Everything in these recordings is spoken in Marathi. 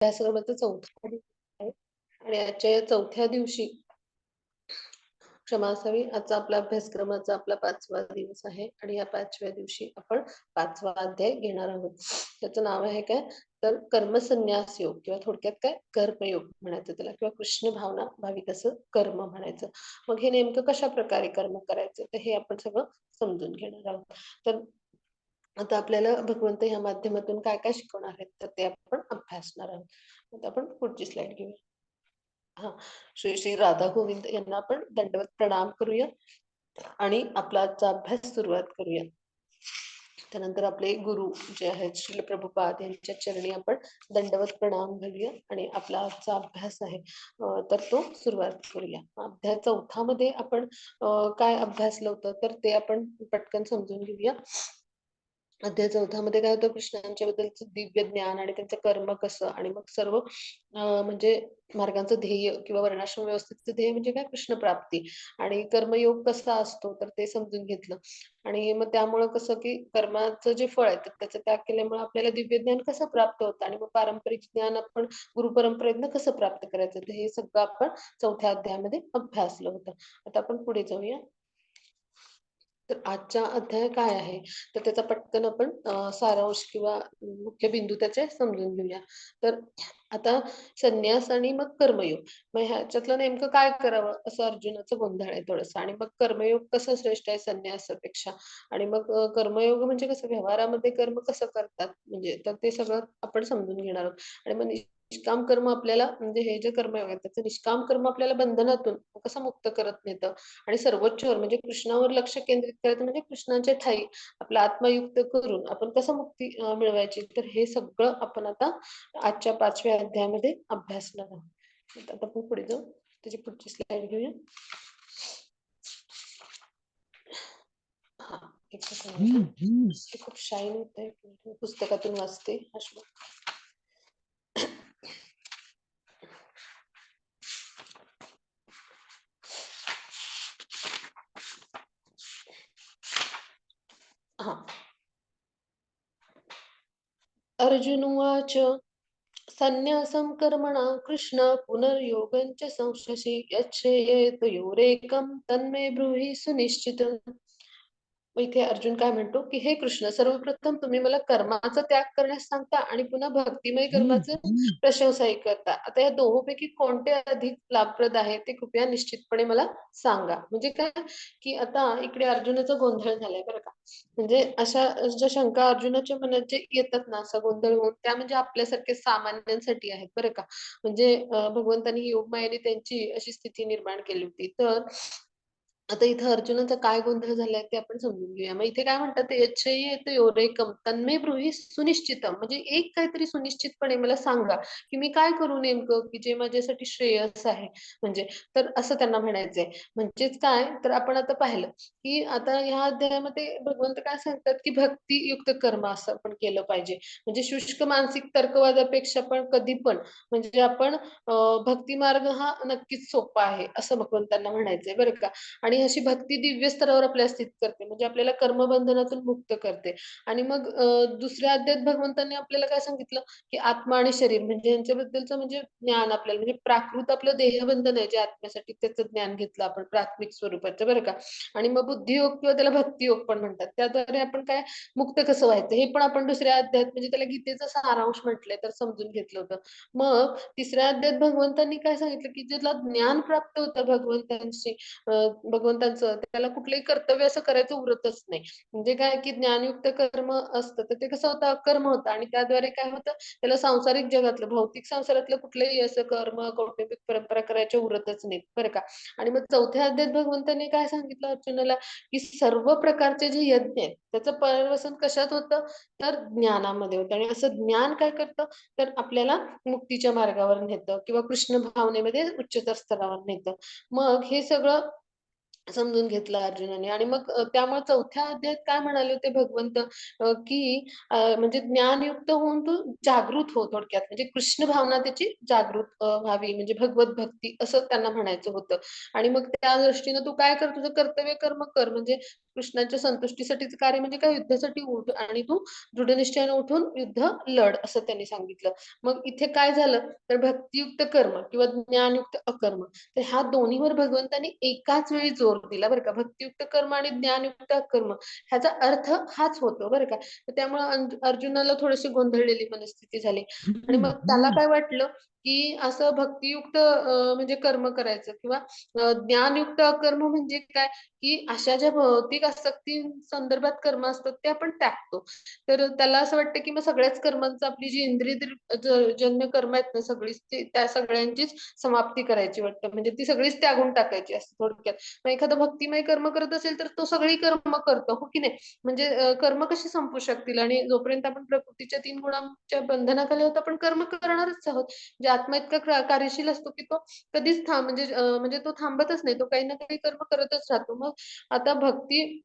अभ्यासक्रमाचा चौथा दिवस आहे आणि आजच्या या चौथ्या दिवशी क्षमा असावी. आजचा आपला अभ्यासक्रमाचा आपला 5वा दिवस आहे आणि या 5व्या दिवशी आपण 5वा अध्याय घेणार आहोत. त्याचं नाव आहे काय? तर कर्मसन्यास योग किंवा थोडक्यात काय कर्मयोग म्हणायचं त्याला किंवा कृष्ण भावना भाविक असं कर्म म्हणायचं. मग हे नेमकं कशा प्रकारे कर्म करायचं तर हे आपण सगळं समजून घेणार आहोत. तर आता आपल्याला भगवंत ह्या माध्यमातून काय काय शिकवणार आहेत तर ते आपण अभ्यासणार आहोत. आता आपण पुढची स्लाइड घेऊया. हां. श्री श्री राधा गोविंद यांना आपण दंडवत प्रणाम करूया आणि आपला आजचा अभ्यास सुरुवात करूया. त्यानंतर आपले गुरु जे आहेत श्रील प्रभुपाद यांच्या चरणी आपण दंडवत प्रणाम घालूया आणि आपला आजचा अभ्यास आहे तर तो सुरुवात करूया. अध्याय चौथामध्ये आपण काय अभ्यासलं होतं तर ते आपण पटकन समजून घेऊया. अध्याय चौथामध्ये काय होतं कृष्णांच्या बद्दलचं दिव्य ज्ञान आणि त्यांचं कर्म कसं आणि मग सर्व म्हणजे मार्गांचं ध्येय किंवा वर्णाश्रम व्यवस्थेचं ध्येय म्हणजे काय कृष्ण प्राप्ती आणि कर्मयोग कसा असतो तर ते समजून घेतलं आणि मग त्यामुळं कसं की कर्माचं जे फळ आहे तर त्याचा त्याग केल्यामुळे आपल्याला दिव्य ज्ञान कसं प्राप्त होतं आणि मग पारंपरिक ज्ञान आपण गुरु परंपरेतनं कसं प्राप्त करायचं तर हे सगळं आपण चौथ्या अध्यायामध्ये अभ्यासलं होतं. आता आपण पुढे जाऊया. तर आजचा अध्याय काय आहे तर त्याचा पटकन आपण सारांश किंवा मुख्य बिंदू त्याचे समजून घेऊया. तर आता संन्यास आणि मग कर्मयोग मग ह्याच्यातलं नेमकं काय करावं असं अर्जुनाचं गोंधळ आहे थोडंसं आणि मग कर्मयोग कसं श्रेष्ठ आहे संन्यासापेक्षा आणि मग कर्मयोग म्हणजे कसं व्यवहारामध्ये कर्म कसं करतात म्हणजे तर ते सगळं आपण समजून घेणार आहोत आणि मग निष्काम कर्म आपल्याला म्हणजे हे जे कर्मयोग आहे त्याचं निष्काम कर्म आपल्याला बंधनातून कसं मुक्त करत नेतं आणि सर्वोच्चवर म्हणजे कृष्णावर लक्ष केंद्रित करायचं म्हणजे कृष्णाच्या ठायी आपला आत्मयुक्त करून आपण कसं मुक्ती मिळवायची तर हे सगळं आपण आता आजच्या 5व्या अध्यायामध्ये अभ्यासणार आहोत. आता आपण पुढे जाऊ त्याची पुढची स्लाइड घेऊया. हा एक सेकंड ते खूप शाईन होत आहे पुस्तकातून वाचते हा श्लोक. हा अर्जुन उवाच संन्यासं कर्मणा कृष्ण पुनर्योगं च संश्लेषे यच्छ्रेयेतयोरेकं तन्मे ब्रूहि सुनिश्चितं. मग इथे अर्जुन काय म्हणतो की हे कृष्ण सर्वप्रथम तुम्ही मला कर्माचा त्याग करण्यास सांगता आणि पुन्हा भक्तिमय कर्माचं प्रशंसाही करता. आता या दोहोंपैकी कोणते अधिक लाभप्रद आहे ते कृपया निश्चितपणे मला सांगा. म्हणजे काय की आता इकडे अर्जुनाचा गोंधळ झालाय बरं का. म्हणजे अशा ज्या शंका अर्जुनाच्या मनात जे येतात ना असा गोंधळ होऊन त्या म्हणजे आपल्यासारख्या सामान्यांसाठी आहेत बरं का. म्हणजे भगवंतांनी योगमायेने त्यांची अशी स्थिती निर्माण केली होती. तर आता इथं अर्जुनाचा काय गोंधळ झालाय ते आपण समजून घेऊया. मग इथे काय म्हणतात ते यच्छ्रेयेत योरेकम तन्मे ब्रूहि सुनिश्चितम म्हणजे एक काहीतरी सुनिश्चितपणे मला सांगा की मी काय करू नेमकं की जे माझ्यासाठी श्रेयस आहे म्हणजे तर असं त्यांना म्हणायचंय. म्हणजेच काय तर आपण आता पाहिलं की आता ह्या अध्यायामध्ये भगवंत काय सांगतात की भक्तियुक्त कर्म असं आपण केलं पाहिजे. म्हणजे शुष्क मानसिक तर्कवादापेक्षा पण कधी पण म्हणजे आपण भक्ती मार्ग हा नक्कीच सोपा आहे असं भगवंतांना म्हणायचंय बरं का. आणि अशी भक्ती दिव्य स्तरावर आपल्याला स्थित करते म्हणजे आपल्याला कर्मबंधनातून मुक्त करते आणि मग दुसऱ्या अध्यायात भगवंतांनी आपल्याला काय सांगितलं की आत्मा आणि शरीर म्हणजे यांच्याबद्दलचं म्हणजे ज्ञान आपल्याला म्हणजे प्राकृत आपलं देहबंधन आहे जे आत्म्यासाठी त्याचं ज्ञान घेतलं आपण प्राथमिक स्वरूपाचं बरं का आणि मग बुद्धियोग किंवा त्याला भक्तियोग पण म्हणतात त्याद्वारे आपण काय मुक्त कसं व्हायचं हे पण आपण दुसऱ्या अध्यायात म्हणजे त्याला गीतेचा सारांश म्हटलंय तर समजून घेतलं होतं. मग तिसऱ्या अध्यायात भगवंतांनी काय सांगितलं की ज्याला ज्ञान प्राप्त होतं भगवंतांशी भगवंतांचं त्याला कुठलंही कर्तव्य असं करायचं उरतच नाही. म्हणजे काय की ज्ञानयुक्त कर्म असतं तर ते कसं होतं अकर्म होतं आणि त्याद्वारे काय होतं त्याला सांसारिक जगातलं भौतिक संसारातलं कुठलंही असं कर्म कौटुंबिक परंपरा करायच्या उरतच नाहीत बरं का. आणि मग चौथ्या अध्यायात भगवंतांनी काय सांगितलं अर्जुनाला की सर्व प्रकारचे जे यज्ञ आहेत त्याचं पर्यवसन कशात होतं तर ज्ञानामध्ये होतं आणि असं ज्ञान काय करतं तर आपल्याला मुक्तीच्या मार्गावर नेतं किंवा कृष्ण भावनेमध्ये उच्चतर स्तरावर नेतं. मग हे सगळं समजून घेतलं अर्जुनाने. आणि मग त्यामुळे चौथ्या अध्यायात काय म्हणाले होते भगवंत, की म्हणजे ज्ञानयुक्त होऊन तू जागृत हो थोडक्यात. म्हणजे कृष्ण भावना त्याची जागृत व्हावी, म्हणजे भगवत भक्ती असं त्यांना म्हणायचं होतं. आणि मग त्या दृष्टीनं तू काय कर, तुझं कर्तव्य कर्म कर. म्हणजे कृष्णाच्या संतुष्टीसाठीचं कार्य म्हणजे काय, युद्धासाठी उठ आणि तू दृढनिश्चयाने उठून युद्ध लढ, असं त्यांनी सांगितलं. मग इथे काय झालं, तर भक्तियुक्त कर्म किंवा ज्ञानयुक्त अकर्म, तर ह्या दोन्हीवर भगवंतांनी एकाच वेळी जोर दिला बरं का. भक्तियुक्त कर्म आणि ज्ञानयुक्त कर्म ह्याचा अर्थ हाच होतो बरं का. तर त्यामुळे अर्जुनाला थोडीशी गोंधळलेली मनस्थिती झाली. आणि मग त्याला काय वाटलं, की असं भक्तियुक्त म्हणजे कर्म करायचं किंवा ज्ञानयुक्त कर्म म्हणजे काय, की अशा ज्या भौतिक आसक्ती संदर्भात कर्म असतात ते आपण त्यागतो. तर त्याला असं वाटतं, की मग सगळ्याच कर्मांचा, आपली जी इंद्रिय जन्य कर्म आहेत ना सगळीच, त्या सगळ्यांचीच समाप्ती करायची वाटतं. म्हणजे ती सगळीच त्यागून टाकायची असते थोडक्यात. मग एखादा भक्तिमय कर्म करत असेल तर तो सगळी कर्म करतो, हो की नाही? म्हणजे कर्म कशी संपू शकतील, आणि जोपर्यंत आपण प्रकृतीच्या 3 गुणांच्या बंधनाखाली आहोत आपण कर्म करणारच आहोत. म्हणजे आत्मा इतका कार्यशील असतो, की तो कधीच म्हणजे तो थांबतच नाही. तो काही ना काही कर्म करतच राहतो. मग आता भक्ती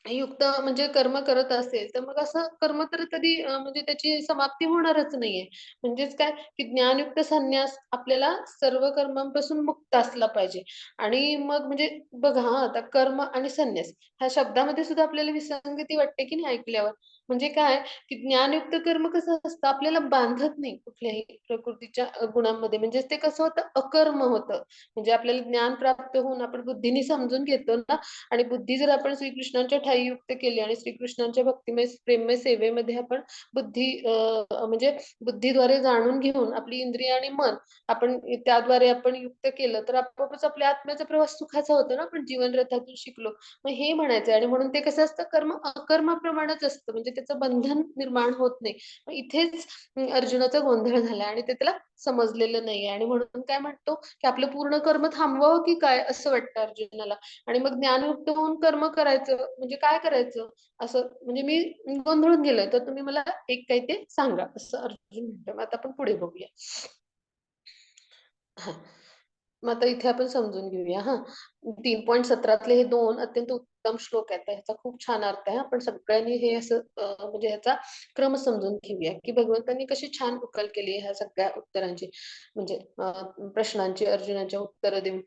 युक्त म्हणजे कर्म करत असेल, तर मग असं कर्म तर कधी म्हणजे त्याची समाप्ती होणारच नाहीये. म्हणजेच काय, की ज्ञानयुक्त संन्यास आपल्याला सर्व कर्मांपासून मुक्त असला पाहिजे. आणि मग म्हणजे बघा हां, आता कर्म आणि संन्यास ह्या शब्दामध्ये सुद्धा आपल्याला विसंगती वाटते की नाही ऐकल्यावर. म्हणजे काय, की ज्ञानयुक्त कर्म कसं असतं, आपल्याला बांधत नाही कुठल्याही प्रकृतीच्या गुणांमध्ये. म्हणजेच ते कसं होतं, अकर्म होतं. म्हणजे आपल्याला ज्ञान प्राप्त होऊन आपण बुद्धीने समजून घेतो ना, आणि बुद्धी जर आपण श्रीकृष्णांच्या ठायी युक्त केली आणि श्रीकृष्णांच्या भक्तिमय प्रेममय सेवेमध्ये आपण बुद्धी म्हणजे बुद्धीद्वारे जाणून घेऊन आपली इंद्रिय आणि मन आपण त्याद्वारे आपण युक्त केलं, तर आपोआपच आपल्या आत्म्याचा प्रवास सुखाचा होतो ना, आपण जीवन रथातून शिकलो. मग हे म्हणायचंय. आणि म्हणून ते कसं असतं, कर्म अकर्माप्रमाणेच असतं, म्हणजे त्याचं बंधन निर्माण होत नाही. मग इथेच अर्जुनाचा गोंधळ झाला आणि ते त्याला समजलेलं नाहीये. आणि म्हणून काय म्हणतो, की आपलं पूर्ण कर्म थांबवावं की काय, असं वाटतं अर्जुनाला. आणि मग ज्ञानयुक्त होऊन कर्म करायचं म्हणजे काय करायचं? असं म्हणजे मी गोंधळून गेलोय, तर तुम्ही मला एक काही ते सांगा, असं अर्जुन म्हणतो. मग आता आपण पुढे बघूया. हां. मग आता इथे आपण समजून घेऊया हां. 3.17तले हे 2 अत्यंत उत्तम श्लोक आहेत. तर ह्याचा खूप छान अर्थ आहे. आपण सगळ्यांनी हे असं म्हणजे ह्याचा क्रम समजून घेऊया, की भगवंतांनी कशी छान उकल केली ह्या सगळ्या उत्तरांची. म्हणजे प्रश्नांची अर्जुनाच्या उत्तरं देऊन.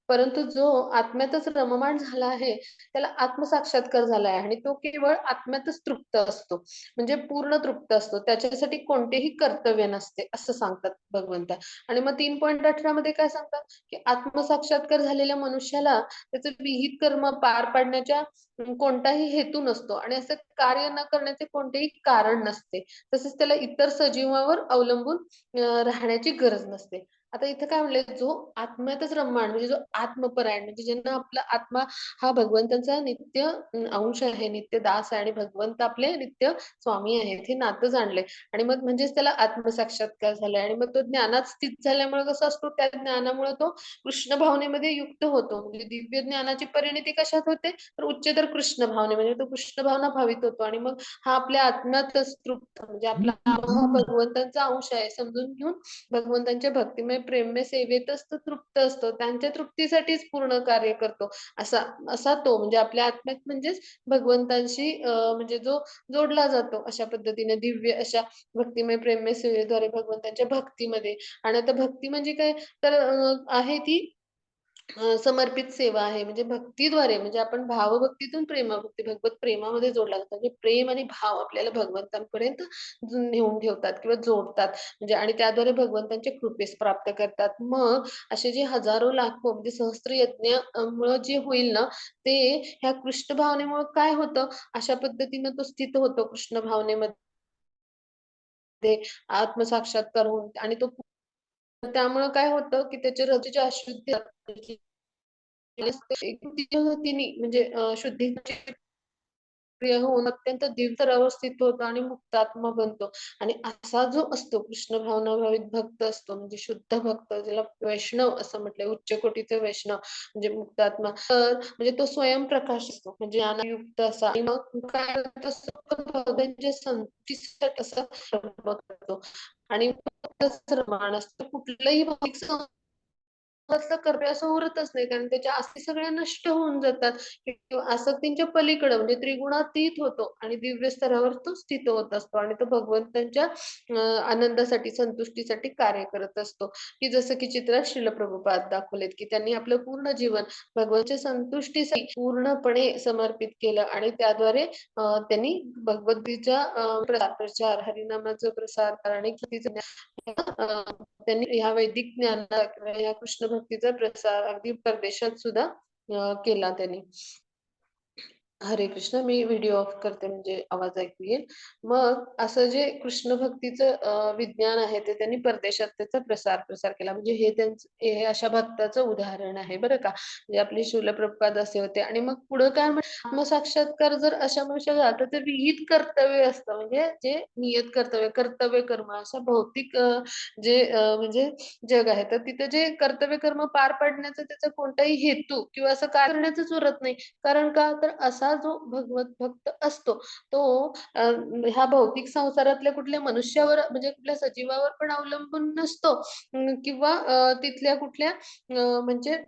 परंतु जो आत्म्यातच रममाण झाला आहे, त्याला आत्मसाक्षात्कार झाला आहे आणि तो केवळ आत्म्यातच तृप्त असतो. म्हणजे पूर्ण तृप्त असतो. त्याच्यासाठी कोणतेही कर्तव्य नसते, असं सांगतात भगवंत. आणि मग 3.18 मध्ये काय सांगतात, की आत्मसाक्षात्कार झालेल्या मनुष्याला त्याचं विहित कर्म पार पाडण्याच्या कोणताही हेतू नसतो आणि असं कार्य न करण्याचे कोणतेही कारण नसते. तसेच त्याला इतर सजीवावर अवलंबून राहण्याची गरज नसते. आता इथं काय म्हणलंय, जो आत्म्यातच रममाण म्हणजे जो आत्मपरायण, म्हणजे ज्यांना आपला आत्मा हा भगवंताचा नित्य अंश आहे, नित्य दास आहे आणि भगवंत आपले नित्य स्वामी आहेत, हे नातं जाणलंय. आणि मग म्हणजेच त्याला आत्मसाक्षात्कार झालाय. आणि मग तो ज्ञानात स्थित झाल्यामुळे कसं असतो, त्या ज्ञानामुळे तो कृष्ण भावनेमध्ये युक्त होतो. म्हणजे दिव्य ज्ञानाची परिणिती कशात होते, तर उच्चतर कृष्ण भावने, म्हणजे तो कृष्ण भावना भावित होतो. आणि मग हा आपल्या आत्म्यातच तृप्त, म्हणजे आपला आत्मा हा भगवंतांचा अंश आहे समजून घेऊन भगवंतांच्या भक्तिमय प्रेममय सेवेतच तो तृप्त असतो. त्यांच्या तृप्तीसाठीच पूर्ण कार्य करतो. असा असा तो म्हणजे आपल्या आत्म्यात म्हणजेच भगवंतांशी म्हणजे जो जोडला जातो अशा पद्धतीने दिव्य अशा भक्तिमय प्रेममय सेवेद्वारे भगवंतांच्या भक्तीमध्ये. आणि आता भक्ती म्हणजे काय, तर आहे ती समर्पित सेवा आहे. म्हणजे भक्तीद्वारे म्हणजे आपण भावभक्तीतून प्रेमभक्ती, भगवत प्रेमामध्ये जोडला जातो. म्हणजे प्रेम आणि भाव आपल्याला भगवंतांपर्यंत नेऊन ठेवतात किंवा जोडतात. म्हणजे आणि त्याद्वारे भगवंतांच्या कृपेस प्राप्त करतात. मग असे जे हजारो लाखो म्हणजे सहस्त्र यज्ञ मुळं जे होईल ना, ते ह्या कृष्ण भावनेमुळं काय होतं, अशा पद्धतीनं तो स्थित होतो कृष्ण भावनेमध्ये आत्मसाक्षात्कार होऊन. आणि तो त्यामुळं काय होतं, की त्याच्या हृदयाची अशुद्धी तिने म्हणजे शुद्धीची क्रिया होऊन अत्यंत दिव्य अवस्थित होतो आणि मुक्तात्मा बनतो. आणि असा जो असतो कृष्ण भावना भावित भक्त असतो, म्हणजे शुद्ध भक्त, ज्याला वैष्णव असं म्हटलंय, उच्च कोटीचे वैष्णव म्हणजे मुक्तात्मा, तर म्हणजे तो स्वयंप्रकाश असतो, म्हणजे ज्ञानयुक्त असा. आणि मग काय होतं, भगवानच्या संततीसाठी असा कर्म करतो आणि रममाण असतो. कुठलंही भौतिक कर्तव्य असं उरतच नाही. कारण त्याच्या आसक्ती सगळ्या नष्ट होऊन जातात किंवा आसक्तींच्या पलीकडे म्हणजे त्रिगुणातीत होतो आणि दिव्य स्तरावर तो स्थित होत असतो आणि तो भगवंतांच्या आनंदासाठी, संतुष्टीसाठी कार्य करत असतो, की जसं की चित्रात श्रील प्रभुपाद दाखवलेत, की त्यांनी आपलं पूर्ण जीवन भगवंताच्या संतुष्टीसाठी पूर्णपणे समर्पित केलं आणि त्याद्वारे त्यांनी भगवद्गीतेचा प्रचार, हरिनामाचा प्रसार आणि त्यांनी ह्या वैदिक ज्ञानाला किंवा या कृष्ण भक्तीचा प्रसार अगदी परदेशात सुद्धा केला त्यांनी. हरे कृष्ण. मी व्हिडिओ ऑफ करते म्हणजे आवाज ऐकू येईल. मग असं जे कृष्ण भक्तीचं विज्ञान आहे ते त्यांनी परदेशात त्याचा प्रसार केला. म्हणजे हे त्यांचं हे अशा भक्ताचं उदाहरण आहे बरं का. म्हणजे आपले शूल प्रभुपाद असे होते आणि मग पुढं काय आत्मसाक्षात्कार जर अशा मनुष्याला झाला तर विहित कर्तव्य असतं. म्हणजे जे नियत कर्तव्य, कर्तव्य कर्म अशा भौतिक जे म्हणजे जग आहे. तर तिथे जे कर्तव्य कर्म पार पाडण्याचा त्याचा कोणताही हेतू किंवा असं काय करण्याचंच उरत नाही. कारण का तर असा जो भगवत भक्त असतो तो ह्या भौतिक संसारातल्या कुठल्या मनुष्यावर म्हणजे कुठल्या सजीवावर पण अवलंबून नसतो किंवा तिथल्या कुठल्या म्हणजे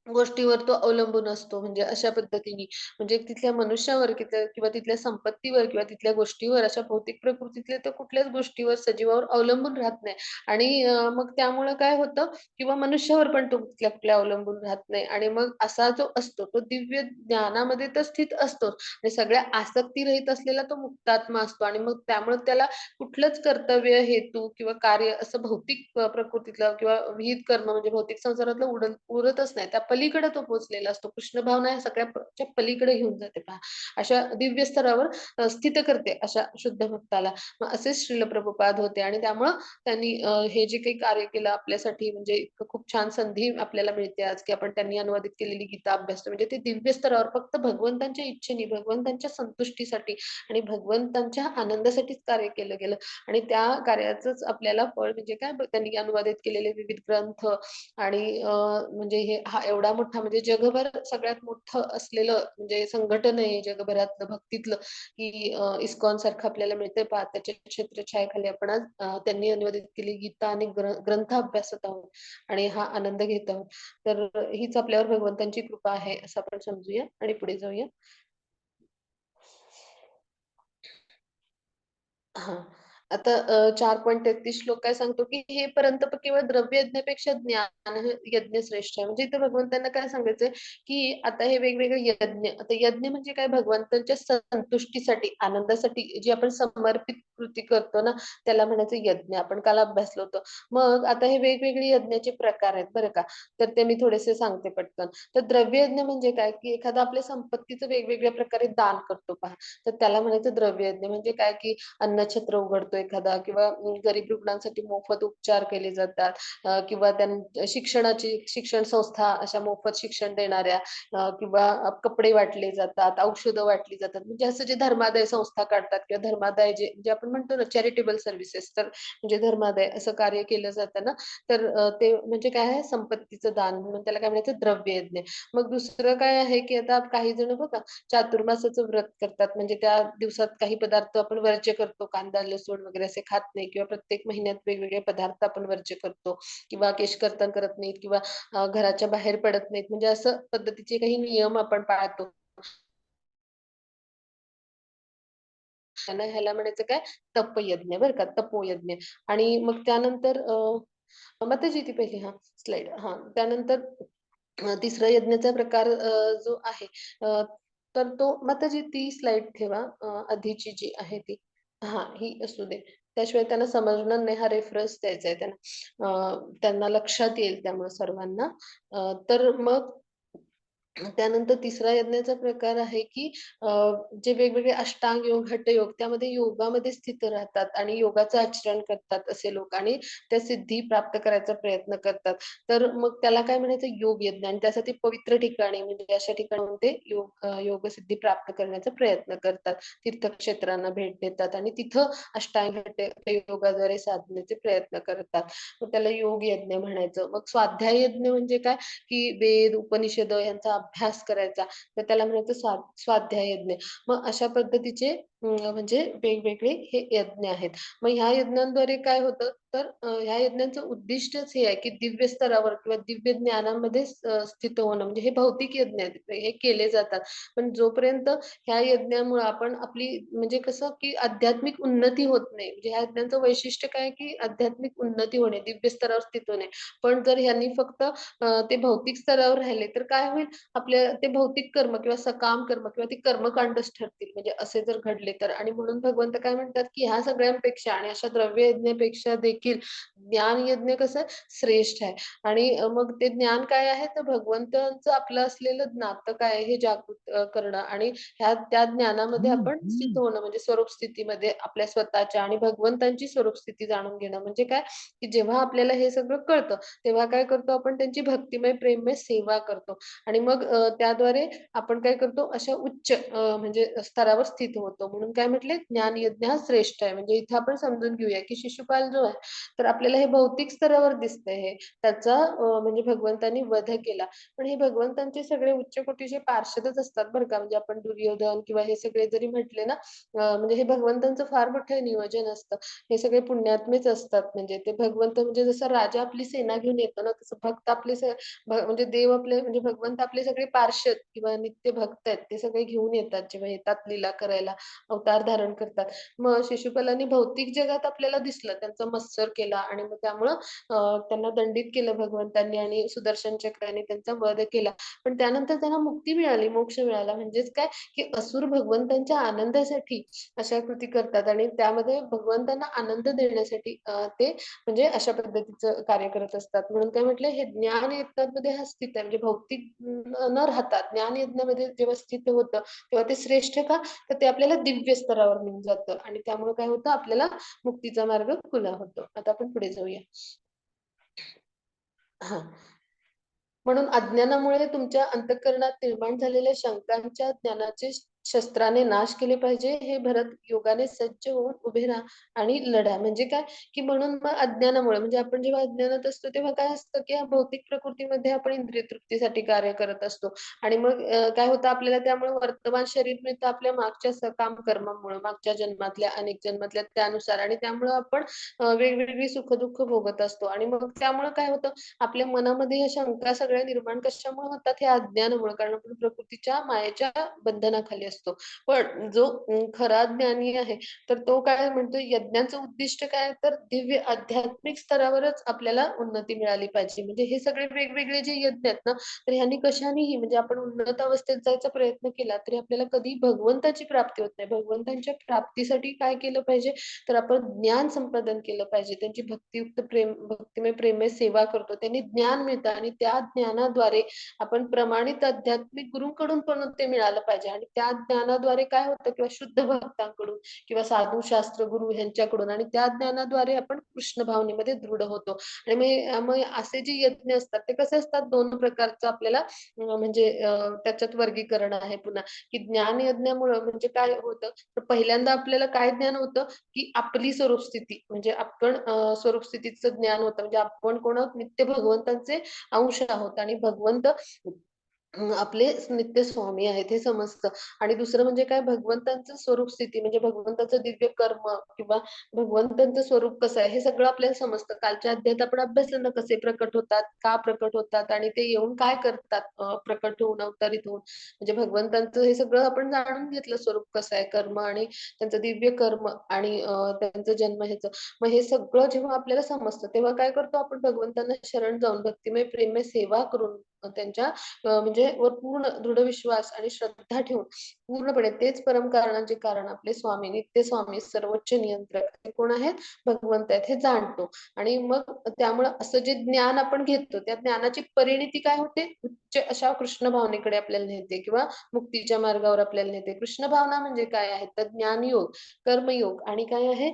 गोष्टीवर तो अवलंबून असतो. म्हणजे अशा पद्धतीने म्हणजे तिथल्या मनुष्यावर किंवा तिथल्या संपत्तीवर किंवा तिथल्या गोष्टीवर अशा भौतिक प्रकृतीतल्या तर कुठल्याच गोष्टीवर सजीवावर अवलंबून राहत नाही आणि मग त्यामुळं काय होतं किंवा मनुष्यावर पण तो कुठल्या कुठल्या अवलंबून राहत नाही आणि मग असा जो असतो तो दिव्य ज्ञानामध्ये तर स्थित असतोच आणि सगळ्या आसक्ती रहित असलेला तो मुक्तात्मा असतो आणि मग त्यामुळे त्याला कुठलंच कर्तव्य, हेतू किंवा कार्य असं भौतिक प्रकृतीतलं किंवा विहित कर्म म्हणजे भौतिक संसारातलं उरतच नाही. त्या पलीकडे तो पोहोचलेला असतो. कृष्ण भावना या सगळ्याच्या पलीकडे घेऊन जाते पहा. अशा दिव्य स्तरावर स्थित करते अशा शुद्ध भक्ताला. मग असेच श्रील प्रभुपाद होते आणि त्यामुळं त्यांनी हे जे काही कार्य केलं आपल्यासाठी म्हणजे इतकं खूप छान संधी आपल्याला मिळते आज, की आपण त्यांनी अनुवादित केलेली गीता अभ्यासतो. म्हणजे ते दिव्य स्तरावर फक्त भगवंतांच्या इच्छेने, भगवंतांच्या संतुष्टीसाठी आणि भगवंतांच्या आनंदासाठीच कार्य केलं गेलं आणि त्या कार्याचंच आपल्याला फळ म्हणजे काय त्यांनी अनुवादित केलेले विविध ग्रंथ आणि म्हणजे हा एवढा मोठा म्हणजे जगभर सगळ्यात मोठं असलेलं म्हणजे संघटन आहे जगभरातलं भक्तीतलं, की इस्कॉन सारखं आपल्याला मिळतंय पहा. त्याच्या छत्रछायेखाली आपण आज त्यांनी अनुवादित केलेली गीता आणि ग्रंथ अभ्यासत आहोत आणि हा आनंद घेत आहोत. तर हीच आपल्यावर भगवंतांची कृपा आहे असं आपण समजूया आणि पुढे जाऊया. हां. आता 4.33 श्लोक काय सांगतो, की "हे परंतप केवळ द्रव्य यज्ञापेक्षा ज्ञान यज्ञ श्रेष्ठ आहे." म्हणजे इथं भगवंतांना काय सांगायचंय, की आता हे वेगवेगळे यज्ञ आता यज्ञ म्हणजे काय भगवंतांच्या संतुष्टीसाठी, आनंदासाठी जी आपण समर्पित कृती करतो ना, त्याला म्हणायचं यज्ञ. आपण काल अभ्यासलं होतं. मग आता हे वेगवेगळे यज्ञाचे प्रकार आहेत बरं का. तर ते मी थोडेसे सांगते पटकन. तर द्रव्य यज्ञ म्हणजे काय, की एखादा आपल्या संपत्तीचं वेगवेगळ्या प्रकारे दान करतो पहा. तर त्याला म्हणायचं द्रव्य यज्ञ. म्हणजे काय, की अन्नछत्र उघडतो एखादा किंवा गरीब रुग्णांसाठी मोफत उपचार केले जातात किंवा शिक्षणाची शिक्षण संस्था अशा मोफत शिक्षण देणाऱ्या किंवा कपडे वाटले जातात, औषधं वाटली जातात. म्हणजे असं जे धर्मादाय संस्था काढतात किंवा धर्मादाय जे जे आपण म्हणतो ना चॅरिटेबल सर्व्हिसेस तर म्हणजे धर्मादाय असं कार्य केलं जातं ना, तर ते म्हणजे काय आहे संपत्तीचं दान म्हणून त्याला काय म्हणायचं द्रव्य यज्ञ. मग दुसरं काय आहे, की आता काही जण बघा चातुर्मासाचं व्रत करतात. म्हणजे त्या दिवसात काही पदार्थ आपण वर्ज्य करतो. कांदा, लसूण वगैरे असे खात नाही किंवा प्रत्येक महिन्यात वेगवेगळे पदार्थ आपण वर्ज्य करतो किंवा केशकर्तन करत नाहीत किंवा घराच्या बाहेर पडत नाहीत. म्हणजे असं पद्धतीचे काही नियम आपण पाळतो. ह्याला म्हणायचं काय तपयज्ञ बरं का, तपोयज्ञ आणि मग त्यानंतर माताजी ती पहिली हां, स्लाईड हां. त्यानंतर तिसरा यज्ञाचा प्रकार जो आहे तर तो माताजी ती स्लाईड ठेवा आधीची जी आहे ती. हां, ही असू दे. त्याशिवाय त्यांना समजणार नाही हा रेफरन्स द्यायचा आहे त्यांना. त्यांना लक्षात येईल त्यामुळे सर्वांना. तर मग त्यानंतर तिसरा यज्ञाचा प्रकार आहे, की जे वेगवेगळे अष्टांग योग, हठयोग त्यामध्ये योगामध्ये स्थित राहतात आणि योगाचं आचरण करतात असे लोक आणि त्या सिद्धी प्राप्त करायचा प्रयत्न करतात. तर मग त्याला काय म्हणायचं योग यज्ञ आणि त्यासाठी पवित्र ठिकाणी म्हणजे अशा ठिकाणाहून ते योगसिद्धी प्राप्त करण्याचा प्रयत्न करतात. तीर्थक्षेत्रांना भेट देतात आणि तिथं अष्टांग योगाद्वारे साधण्याचे प्रयत्न करतात. मग त्याला योग यज्ञ म्हणायचं. मग स्वाध्याय यज्ञ म्हणजे काय? की वेद, उपनिषद यांचा अभ्यास करायचा, तर त्याला म्हणायचं स्वाध्याय यज्ञ. मग अशा पद्धतीचे म्हणजे वेगवेगळे हे यज्ञ आहेत. मग ह्या यज्ञांद्वारे काय होतं, तर ह्या यज्ञांचं उद्दिष्टच हे आहे, की दिव्य स्तरावर किंवा दिव्य ज्ञानामध्ये स्थित होणं म्हणजे हे भौतिक यज्ञ आहेत. हे केले जातात. पण जोपर्यंत ह्या यज्ञामुळं आपण आपली म्हणजे कसं, की आध्यात्मिक उन्नती होत नाही. म्हणजे ह्या यज्ञांचं वैशिष्ट्य काय, की आध्यात्मिक उन्नती होणे, दिव्य स्तरावर स्थित होणे. पण जर ह्यांनी फक्त ते भौतिक स्तरावर राहिले, तर काय होईल? आपल्या ते भौतिक कर्म किंवा सकाम कर्म किंवा ते कर्मकांडच ठरतील. म्हणजे असे जर घडले तर. आणि म्हणून भगवंत काय म्हणतात, की ह्या सगळ्यांपेक्षा आणि अशा द्रव्य यज्ञापेक्षा देखील ज्ञान यज्ञ कसं श्रेष्ठ आहे. आणि मग ते ज्ञान काय आहे? तर भगवंताचं आपलं असलेलं नातं काय आहे हे जागृत करणं आणि त्या ज्ञानामध्ये आपण स्थित होणं म्हणजे स्वरूप स्थितीमध्ये आपल्या स्वतःच्या आणि भगवंतांची स्वरूप स्थिती जाणून घेणं. म्हणजे काय, की जेव्हा आपल्याला हे सगळं कळतं, तेव्हा काय करतो आपण त्यांची भक्तिमय, प्रेममय सेवा करतो आणि मग त्याद्वारे आपण काय करतो अशा उच्च म्हणजे स्तरावर स्थित होतो. म्हणून काय म्हटले ज्ञान यज्ञ हा श्रेष्ठ आहे. म्हणजे इथे आपण समजून घेऊया, की शिशुपाल जो आहे, तर आपल्याला हे भौतिक स्तरावर दिसतंय हे. त्याचा म्हणजे भगवंतांनी वध केला. पण हे भगवंतांचे सगळे उच्च कोटीचे पार्षदच असतात बरं का. म्हणजे आपण दुर्योधन किंवा हे सगळे जरी म्हटले ना, म्हणजे हे भगवंतांचं फार मोठं नियोजन असतं. हे सगळे पुण्यात्मेच असतात. म्हणजे ते भगवंत म्हणजे जसा राजा आपली सेना घेऊन येतो ना, तसं भक्त आपले म्हणजे देव आपले म्हणजे भगवंत आपले सगळे पार्षद किंवा नित्य भक्त आहेत, ते सगळे घेऊन येतात. जेव्हा येतात लीला करायला, अवतार धारण करतात. मग शिशुपालांनी भौतिक जगात आपल्याला दिसलं, त्यांचा मत्सर केला आणि मग त्यामुळं त्यांना दंडित केलं भगवंतांनी आणि सुदर्शन चक्राने त्यांचा वध केला. पण त्यानंतर त्यांना मुक्ती मिळाली, मोक्ष मिळाला. म्हणजेच काय, की असुर भगवंतांच्या आनंदासाठी अशा कृती करतात आणि त्यामध्ये भगवंतांना आनंद देण्यासाठी ते म्हणजे अशा पद्धतीचं कार्य करत असतात. म्हणून काय म्हटलं, हे ज्ञान यज्ञामध्ये हा स्थित आहे. म्हणजे भौतिक न राहता ज्ञान यज्ञामध्ये जेव्हा स्थित होतं, तेव्हा ते श्रेष्ठ का? तर ते आपल्याला दिव्य स्तरावर घेऊन जातं आणि त्यामुळे काय होतं, आपल्याला मुक्तीचा मार्ग खुला होतो. आता आपण पुढे जाऊया. हां. म्हणून अज्ञानामुळे तुमच्या अंतःकरणात निर्माण झालेल्या शंकांच्या ज्ञानाचे शस्त्राने नाश केले पाहिजे. हे भरत योगाने सज्ज होऊन उभे राहा आणि लढा. म्हणजे काय, की म्हणून मग अज्ञानामुळे म्हणजे आपण जेव्हा अज्ञानात असतो तेव्हा काय असतं, की भौतिक प्रकृतीमध्ये आपण इंद्रिय तृप्तीसाठी कार्य करत असतो आणि मग काय होतं आपल्याला त्यामुळे वर्तमान शरीर मिळतं आपल्या मागच्या सकाम कर्मामुळं, मागच्या जन्मातल्या, अनेक जन्मातल्या त्यानुसार आणि त्यामुळं आपण वेगवेगळी सुख-दुःख भोगत असतो आणि मग त्यामुळं काय होतं आपल्या मनामध्ये या शंका सगळ्या निर्माण कशामुळे होतात? हे अज्ञानामुळे. कारण आपण प्रकृतीच्या मायेच्या बंधनाखाली असतो. पण जो खरा ज्ञानी आहे, तर तो काय म्हणतो यज्ञांचं उद्दिष्ट काय तर दिव्य आध्यात्मिक स्तरावरच आपल्याला उन्नती मिळाली पाहिजे. म्हणजे हे सगळे वेगवेगळे जे यज्ञ आहेत ना, तर ह्यांनी कशानेही म्हणजे आपण उन्नत अवस्थेत जायचा प्रयत्न केला, तरी आपल्याला कधी भगवंताची प्राप्ती होत नाही. भगवंतांच्या प्राप्तीसाठी काय केलं पाहिजे? तर आपण ज्ञान संपादन केलं पाहिजे. त्यांची भक्तियुक्त प्रेम भक्तिमय प्रेममय सेवा करतो. त्यांनी ज्ञान मिळतं आणि त्या ज्ञानाद्वारे आपण प्रमाणित आध्यात्मिक गुरूंकडून पण ते मिळालं पाहिजे आणि त्या ज्ञानाद्वारे काय होतं किंवा शुद्ध भक्तांकडून किंवा साधू शास्त्र गुरु ह्यांच्याकडून आणि त्या ज्ञानाद्वारे आपण कृष्ण भावनेमध्ये दृढ होतो. आणि मग असे जे यज्ञ असतात ते कसे असतात 2 प्रकारचं आपल्याला म्हणजे त्याच्यात वर्गीकरण आहे पुन्हा, की ज्ञान यज्ञामुळं म्हणजे काय होतं, तर पहिल्यांदा आपल्याला काय ज्ञान होतं, की आपली स्वरूप स्थिती म्हणजे आपण स्वरूप स्थितीचं ज्ञान होतं. म्हणजे आपण कोण आहोत? नित्य भगवंतांचे अंश आहोत आणि भगवंत आपले नित्य स्वामी आहेत हे समजतं आणि दुसरं म्हणजे काय भगवंतांचं स्वरूप स्थिती म्हणजे भगवंताचं दिव्य कर्म किंवा भगवंतांचं स्वरूप कसं आहे हे सगळं आपल्याला समजतं. कालच्या अध्यायात आपण अभ्यासलं ना कसे प्रकट होतात, का प्रकट होतात आणि ते येऊन काय करतात प्रकट होऊन, अवतरित होऊन. म्हणजे भगवंतांचं हे सगळं आपण जाणून घेतलं स्वरूप कसं आहे, कर्म आणि त्यांचं दिव्य कर्म आणि त्यांचा जन्म ह्याचं. मग हे सगळं जेव्हा आपल्याला समजतं तेव्हा काय करतो आपण भगवंतांना शरण जाऊन भक्तिमय, प्रेममय सेवा करून त्यांच्या म्हणजे वर पूर्ण दृढ विश्वास आणि श्रद्धा ठेवून पूर्णपणे तेच परम कारणांचे कारण आपले स्वामी, नित्य स्वामी, सर्वोच्च नियंत्रक हे कोण आहेत? भगवंत आहेत हे जाणतो. आणि मग त्यामुळं असं जे ज्ञान आपण घेतो, त्या ज्ञानाची परिणिती काय होते? उच्च अशा कृष्ण भावनेकडे आपल्याला नेते किंवा मुक्तीच्या मार्गावर आपल्याला नेते. कृष्ण भावना म्हणजे काय आहे? तर ज्ञानयोग, कर्मयोग आणि काय आहे?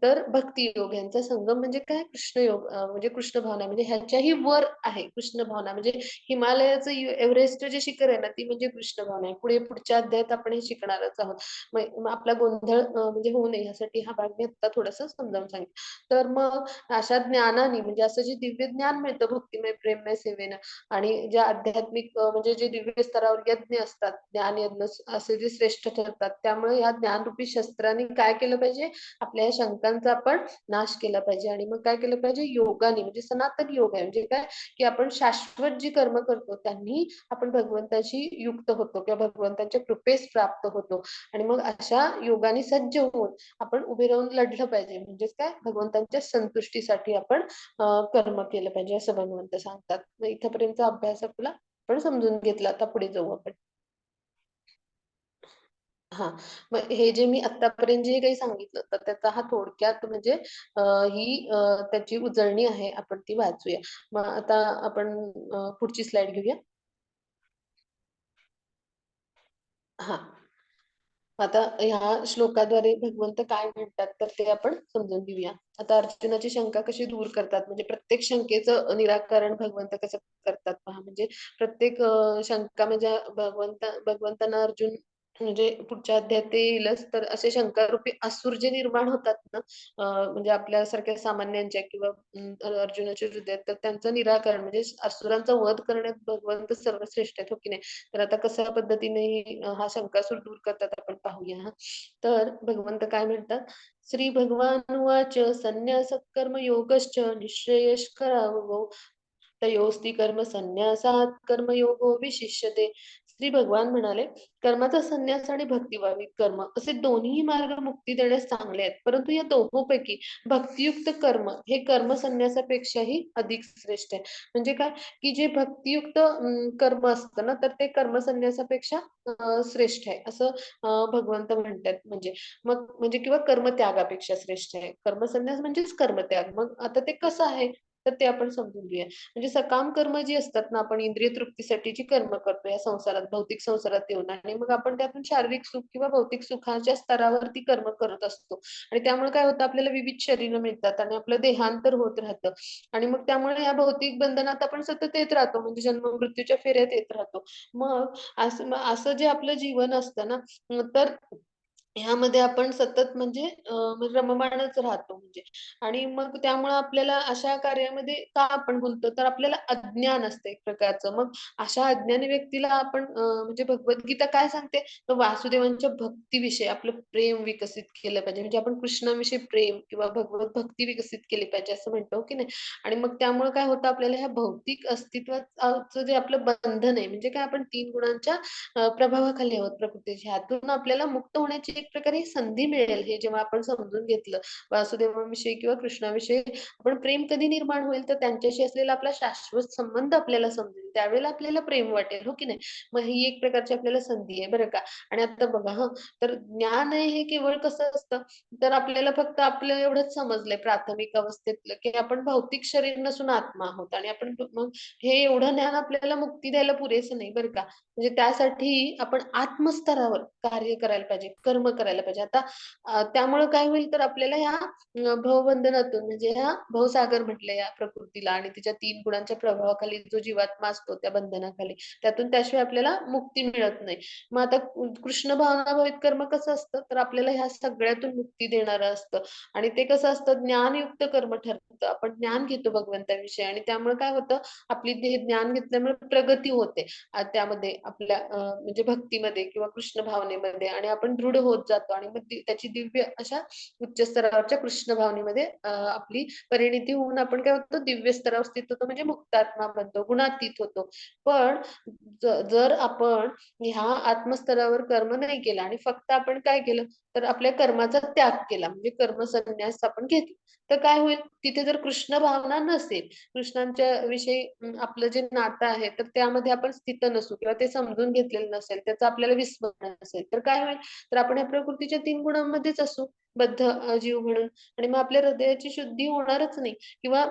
तर भक्तियोग यांचा संगम म्हणजे काय? कृष्णयोग म्हणजे कृष्ण भावना म्हणजे ह्याच्याही वर आहे कृष्ण भावना म्हणजे हिमालयाचं एव्हरेस्ट जे शिखर आहे ना, ती म्हणजे कृष्ण भावना आहे. पुढच्या अध्यायात आपण हे शिकणारच आहोत. मग आपला गोंधळ म्हणजे होऊ नये यासाठी हा भाग मी आत्ता थोडंसं समजावून सांगितलं. तर मग अशा ज्ञानाने म्हणजे असं जे दिव्य ज्ञान मिळतं भक्तिमय, प्रेममय सेवेनं आणि ज्या आध्यात्मिक म्हणजे जे दिव्य स्तरावर यज्ञ असतात, ज्ञान यज्ञ असे जे श्रेष्ठ ठरतात. त्यामुळे या ज्ञानरूपी शस्त्राने काय केलं पाहिजे? आपल्या या शंकांचा आपण नाश केला पाहिजे आणि मग काय केलं पाहिजे? योगाने म्हणजे सनातन योग आहे म्हणजे काय? की आपण शाश्वत जी कर्म करतो त्यांनी आपण भगवंताशी युक्त होतो किंवा भगवंताच्या कृपेस प्राप्त होतो आणि मग अशा योगाने सज्ज होऊन आपण उभे राहून लढलं पाहिजे. म्हणजेच काय? भगवंतांच्या संतुष्टीसाठी आपण कर्म केलं पाहिजे असं भगवंत सांगतात. मग इथपर्यंतचा अभ्यास आपला आपण समजून घेतला. आता पुढे जाऊ आपण. हां. मग हे जे मी आत्तापर्यंत जे काही सांगितलं, तर त्याचा हा थोडक्यात म्हणजे ही त्याची उजळणी आहे. आपण ती वाचूया. मग आता आपण पुढची स्लाईड घेऊया. हां. आता ह्या श्लोकाद्वारे भगवंत काय म्हणतात, तर ते आपण समजून घेऊया. आता अर्जुनाची शंका कशी दूर करतात, म्हणजे प्रत्येक शंकेचं निराकरण भगवंत कसं करतात पहा. म्हणजे प्रत्येक शंका म्हणजे भगवंतांना अर्जुन म्हणजे पुढच्या अध्यायात ते येईलच, तर असे शंकारूपी असुर जे निर्माण होतात ना, म्हणजे आपल्यासारख्या सामान्यांच्या किंवा अर्जुनाच्या हृदयात, तर त्यांचं निराकरण म्हणजे असुरांचा वध करण्यात भगवंत सर्वश्रेष्ठ आहेत, हो की नाही? तर आता कशा पद्धतीने हा शंकासूर दूर करतात आपण पाहूया हां. तर भगवंत काय म्हणतात? श्री भगवान उवाच संन्यास कर्म योगश्च निःश्रेयस्करावुः तयोस्ति कर्म संन्यासात कर्मयोगो विशिष्यते. श्री भगवान म्हणाले, कर्माचा संन्यास आणि भक्तिभाविक कर्म असे दोन्ही मार्ग मुक्ती देण्यास चांगले आहेत. परंतु या दोहोंपैकी भक्तियुक्त कर्म हे कर्म संन्यासापेक्षाही अधिक श्रेष्ठ आहे. म्हणजे काय? की जे भक्तियुक्त कर्म असतं ना, तर ते कर्म संन्यासापेक्षा श्रेष्ठ आहे. असं भगवंत म्हणतात म्हणजे. मग म्हणजे किंवा कर्मत्यागापेक्षा श्रेष्ठ आहे. कर्मसन्यास म्हणजेच कर्मत्याग. मग आता ते कसं आहे? तर ते आपण समजून घेऊया. म्हणजे सकाम कर्म जी असतात ना, आपण इंद्रिय तृप्तीसाठी जी कर्म करतो या संसारात, भौतिक संसारात येऊन आणि मग आपण त्यातून शारीरिक सुख किंवा भौतिक सुखाच्या स्तरावरती कर्म करत असतो. आणि त्यामुळे काय होतं आपल्याला विविध शरीरं मिळतात आणि आपलं देहांतर होत राहतं. आणि मग त्यामुळे या भौतिक बंधनात आपण सतत येत राहतो. म्हणजे जन्म मृत्यूच्या फेऱ्यात येत राहतो. मग असं जे आपलं जीवन असतं ना, तर ह्यामध्ये आपण सतत म्हणजे रममाणच राहतो म्हणजे आणि मग त्यामुळं आपल्याला अशा कार्यामध्ये का आपण गुंततो? तर आपल्याला अज्ञान असतं एक प्रकारचं. मग अशा अज्ञानी व्यक्तीला आपण म्हणजे भगवद्गीता काय सांगते? तर वासुदेवांच्या भक्तीविषयी आपलं प्रेम विकसित केलं पाहिजे. म्हणजे आपण कृष्णाविषयी प्रेम किंवा भगवत भक्ती विकसित केली पाहिजे असं म्हणतो, हो की नाही? आणि मग त्यामुळे काय होतं आपल्याला ह्या भौतिक अस्तित्वाचं जे आपलं बंधन आहे म्हणजे काय आपण 3 गुणांच्या प्रभावाखाली आहोत प्रकृतीच्या. ह्यातून आपल्याला मुक्त होण्याची एक प्रकारे संधी मिळेल, हे जेव्हा आपण समजून घेतलं. वासुदेवाविषयी किंवा कृष्णाविषयी आपण प्रेम कधी निर्माण होईल, तर त्यांच्याशी असलेला आपला शाश्वत संबंध आपल्याला समजेल. त्यावेळेला आपल्याला प्रेम वाटेल, हो की नाही? मग ही एक प्रकारची आपल्याला संधी आहे बरं का. आणि आता बघा हं, तर ज्ञान आहे हे केवळ कसं असतं, तर आपल्याला फक्त आपलं एवढंच समजलंय प्राथमिक अवस्थेतलं, की आपण भौतिक शरीर नसून आत्मा आहोत आणि आपण मग हे एवढं ज्ञान आपल्याला मुक्ती द्यायला पुरेसं नाही बरं का. म्हणजे त्यासाठी आपण आत्मस्तरावर कार्य करायला पाहिजे, कर्म करायला पाहिजे. आता त्यामुळं काय होईल तर आपल्याला ह्या भवबंधनातून म्हणजे ह्या भवसागर म्हटलं या प्रकृतीला आणि तिच्या 3 गुणांच्या प्रभावाखाली जो जीवात्मा असतो त्या बंधनाखाली, त्यातून त्याशिवाय आपल्याला मुक्ती मिळत नाही. मग आता कृष्ण भावनाभावित कर्म कसं असतं, तर आपल्याला ह्या सगळ्यातून मुक्ती देणारं असतं आणि ते कसं असतं ज्ञानयुक्त कर्म ठरतं. आपण ज्ञान घेतो भगवंताविषयी आणि त्यामुळे काय होतं, आपली ते ज्ञान घेतल्यामुळे प्रगती होते. त्यामध्ये आपल्या म्हणजे भक्तीमध्ये किंवा कृष्ण भावनेमध्ये आणि आपण दृढ होत जातो आणि मग त्याची दिव्य अशा उच्च स्तरावरच्या कृष्ण भावनेमध्ये आपली परिणिती होऊन आपण काय होतो दिव्य स्तरावर स्थित होतो म्हणजे मुक्तात्मा बनतो, गुणातीत होतो. पण जर आपण ह्या आत्मस्तरावर कर्म नाही केलं आणि फक्त आपण काय केलं, तर आपल्या कर्माचा त्याग केला म्हणजे कर्मसन्यास आपण घेतला. तर काय होईल तिथे जर कृष्ण भावना नसेल, कृष्णांच्या विषयी आपलं जे नातं आहे, तर त्यामध्ये आपण स्थित नसू किंवा ते समजून घेतलेलं नसेल, त्याचा आपल्याला विस्मरण असेल, तर काय होईल? तर आपण या प्रकृतीच्या 3 गुणांमध्येच असू, बद्ध जीव म्हणून आणि मग आपल्या हृदयाची शुद्धी होणारच नाही किंवा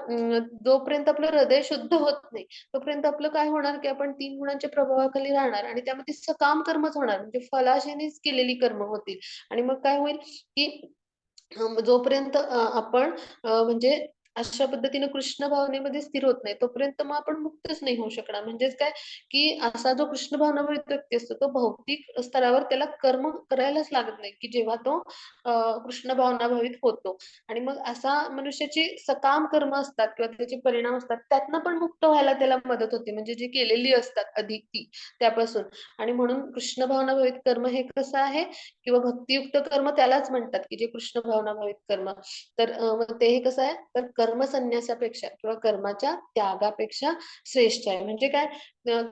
जोपर्यंत आपलं हृदय शुद्ध होत नाही, तोपर्यंत आपलं काय होणार, की आपण 3 गुणांच्या प्रभावाखाली राहणार आणि त्यामध्ये सकाम कर्मच होणार म्हणजे फलाशेनेच केलेली कर्म होतील आणि मग काय होईल, की जोपर्यंत आपण म्हणजे अशा पद्धतीने कृष्ण भावनेमध्ये स्थिर होत नाही, तोपर्यंत मग आपण मुक्तच नाही होऊ शकणार. म्हणजेच काय, की असा जो कृष्ण भावनाभावित व्यक्ती असतो, तो भौतिक स्तरावर त्याला कर्म करायलाच लागत नाही, की जेव्हा तो कृष्ण भावनाभावित होतो. आणि मग असा मनुष्याची सकाम कर्म असतात किंवा त्याचे परिणाम असतात, त्यातनं पण मुक्त व्हायला त्याला मदत होते. म्हणजे जी केलेली असतात अधिक ती, त्यापासून. आणि म्हणून कृष्ण भावनाभावित कर्म हे कसं आहे किंवा भक्तियुक्त कर्म त्यालाच म्हणतात, की जे कृष्ण भावनाभावित कर्म. तर मग ते हे कसं आहे, तर कर्मसन्यासापेक्षा किंवा कर्माच्या त्यागापेक्षा श्रेष्ठ आहे. म्हणजे काय,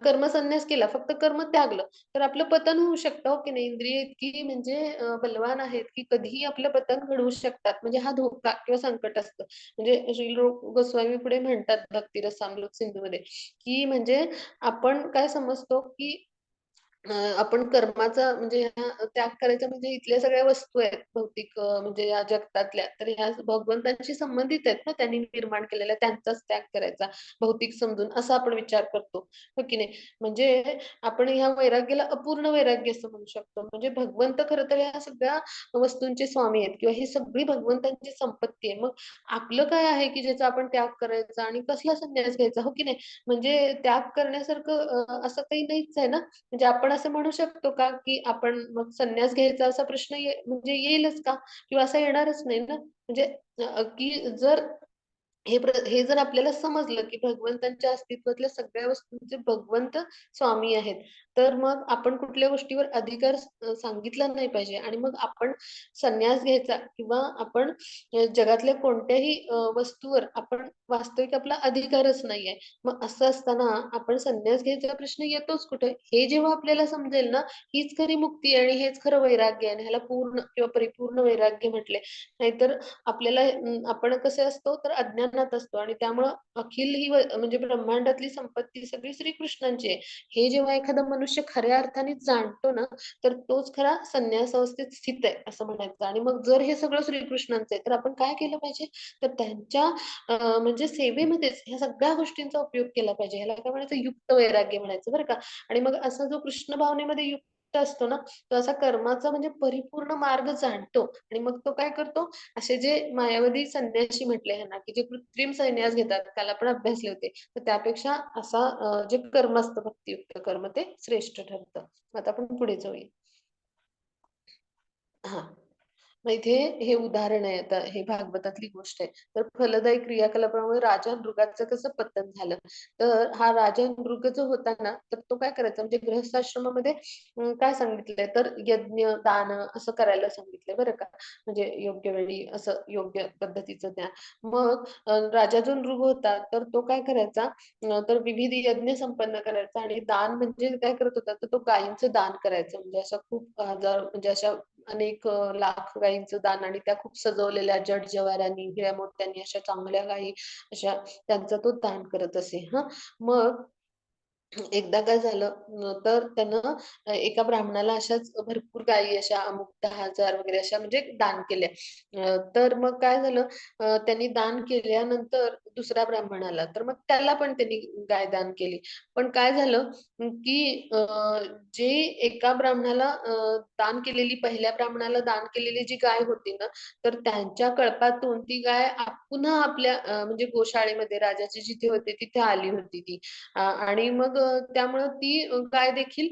कर्मसन्यास केला, फक्त कर्म त्यागलं, तर आपलं पतन होऊ शकतं, हो की नाही? इंद्रिय इतकी म्हणजे बलवान आहेत, की कधीही आपलं पतन घडवू शकतात. म्हणजे हा धोका किंवा संकट असतं. म्हणजे श्री गोस्वामी पुढे म्हणतात भक्तिरसामृत सिंधूमध्ये, की म्हणजे आपण काय समजतो, की आपण कर्माचा म्हणजे त्याग करायचा म्हणजे इथल्या सगळ्या वस्तू आहेत भौतिक, म्हणजे या जगतातल्या, तर ह्या भगवंतांशी संबंधित आहेत ना, त्यांनी निर्माण केलेल्या, त्यांचाच त्याग करायचा भौतिक समजून, असा आपण विचार करतो, हो की नाही? म्हणजे आपण ह्या वैराग्याला अपूर्ण वैराग्य असं म्हणू शकतो. म्हणजे भगवंत खरं तर ह्या सगळ्या वस्तूंचे स्वामी आहेत किंवा ही सगळी भगवंतांची संपत्ती आहे. मग आपलं काय आहे, की ज्याचा आपण त्याग करायचा आणि कसला संन्यास घ्यायचा, हो की नाही? म्हणजे त्याग करण्यासारखं असं काही नाहीच आहे ना. म्हणजे आपण असं म्हणू शकतो का, की आपण मग संन्यास घ्यायचा असा प्रश्न म्हणजे येईलच का? किंवा असा येणारच नाही ना. म्हणजे की जर हे जर आपल्याला समजलं, की भगवंतांच्या अस्तित्वातल्या सगळ्या वस्तूंचे भगवंत स्वामी आहेत, तर मग आपण कुठल्या गोष्टीवर अधिकार सांगितला नाही पाहिजे आणि मग आपण संन्यास घ्यायचा किंवा आपण जगातल्या कोणत्याही वस्तूवर आपण वास्तविक आपला अधिकारच नाहीये. मग असं असताना आपण संन्यास घ्यायचा प्रश्न येतोच कुठे? हे जेव्हा आपल्याला समजेल ना, हीच खरी मुक्ती आहे आणि हेच खरं वैराग्य आहे आणि ह्याला पूर्ण किंवा परिपूर्ण वैराग्य म्हटले. नाहीतर आपल्याला आपण कसे असतो, तर अज्ञानात असतो आणि त्यामुळं अखिल ही म्हणजे ब्रह्मांडातली संपत्ती सगळी श्रीकृष्णांची आहे. हे जेव्हा एखादा मनुष्य खऱ्या अर्थाने जाणतो ना, तर तोच खरा संन्यास अवस्थेत स्थित आहे, असं म्हणायचं. आणि मग जर हे सगळं श्रीकृष्णांचं आहे, तर आपण काय केलं पाहिजे? तर त्यांच्या म्हणजे सेवेमध्येच ह्या सगळ्या गोष्टींचा उपयोग केला पाहिजे. ह्याला काय म्हणायचं? युक्त वैराग्य म्हणायचं बरं का. आणि मग असा जो कृष्ण भावनेमध्ये युक्त असतो ना, तो असा कर्माचा म्हणजे परिपूर्ण मार्ग जाणतो आणि मग तो काय करतो, असे जे मायावादी संन्यासी म्हटले ह्यांना, की जे कृत्रिम संन्यास घेतात, त्याला पण अभ्यासले होते. तर त्यापेक्षा असा जे कर्म असतं भक्तियुक्त कर्म ते श्रेष्ठ ठरतं. आता आपण पुढे जाऊया. हां. मग इथे हे उदाहरण आहे, आता हे भागवतातली गोष्ट आहे. तर फलदायी क्रियाकलापामुळे राजा मृगाचं कसं पतन झालं. तर हा राजा मृग जो होता ना, तर तो काय करायचा म्हणजे गृहस्थाश्रमामध्ये काय सांगितलंय, तर यज्ञ, दान असं करायला सांगितलंय बरं का. म्हणजे योग्य वेळी असं योग्य पद्धतीचं ज्ञान. मग राजा जो मृग होता, तर तो काय करायचा, तर विविध यज्ञ संपन्न करायचा आणि दान म्हणजे काय करत होता, तर तो गायींचं दान करायचा. म्हणजे अशा खूप हजार म्हणजे अशा अनेक लाख गायींचं दान आणि त्या खूप सजवलेल्या जड-जवाऱ्यांनी, हिऱ्या मोत्यांनी अशा चांगल्या गायी अशा त्यांचा तो दान करत असे हां. मग एकदा काय झालं, तर त्यानं एका ब्राह्मणाला अशाच भरपूर गायी अशा अमुक 10,000 वगैरे अशा म्हणजे दान केल्या. तर मग काय झालं, त्यांनी दान केल्यानंतर दुसऱ्या ब्राह्मणाला, तर मग त्याला पण त्यांनी गाय दान केली. पण काय झालं, की जे एका ब्राह्मणाला दान केलेली, पहिल्या ब्राह्मणाला दान केलेली जी गाय होती ना, तर त्यांच्या कळपातून ती गाय पुन्हा आपल्या म्हणजे गोशाळेमध्ये राजाची जिथे होते तिथे आली होती ती. आणि मग त्यामुळं ती गाय देखील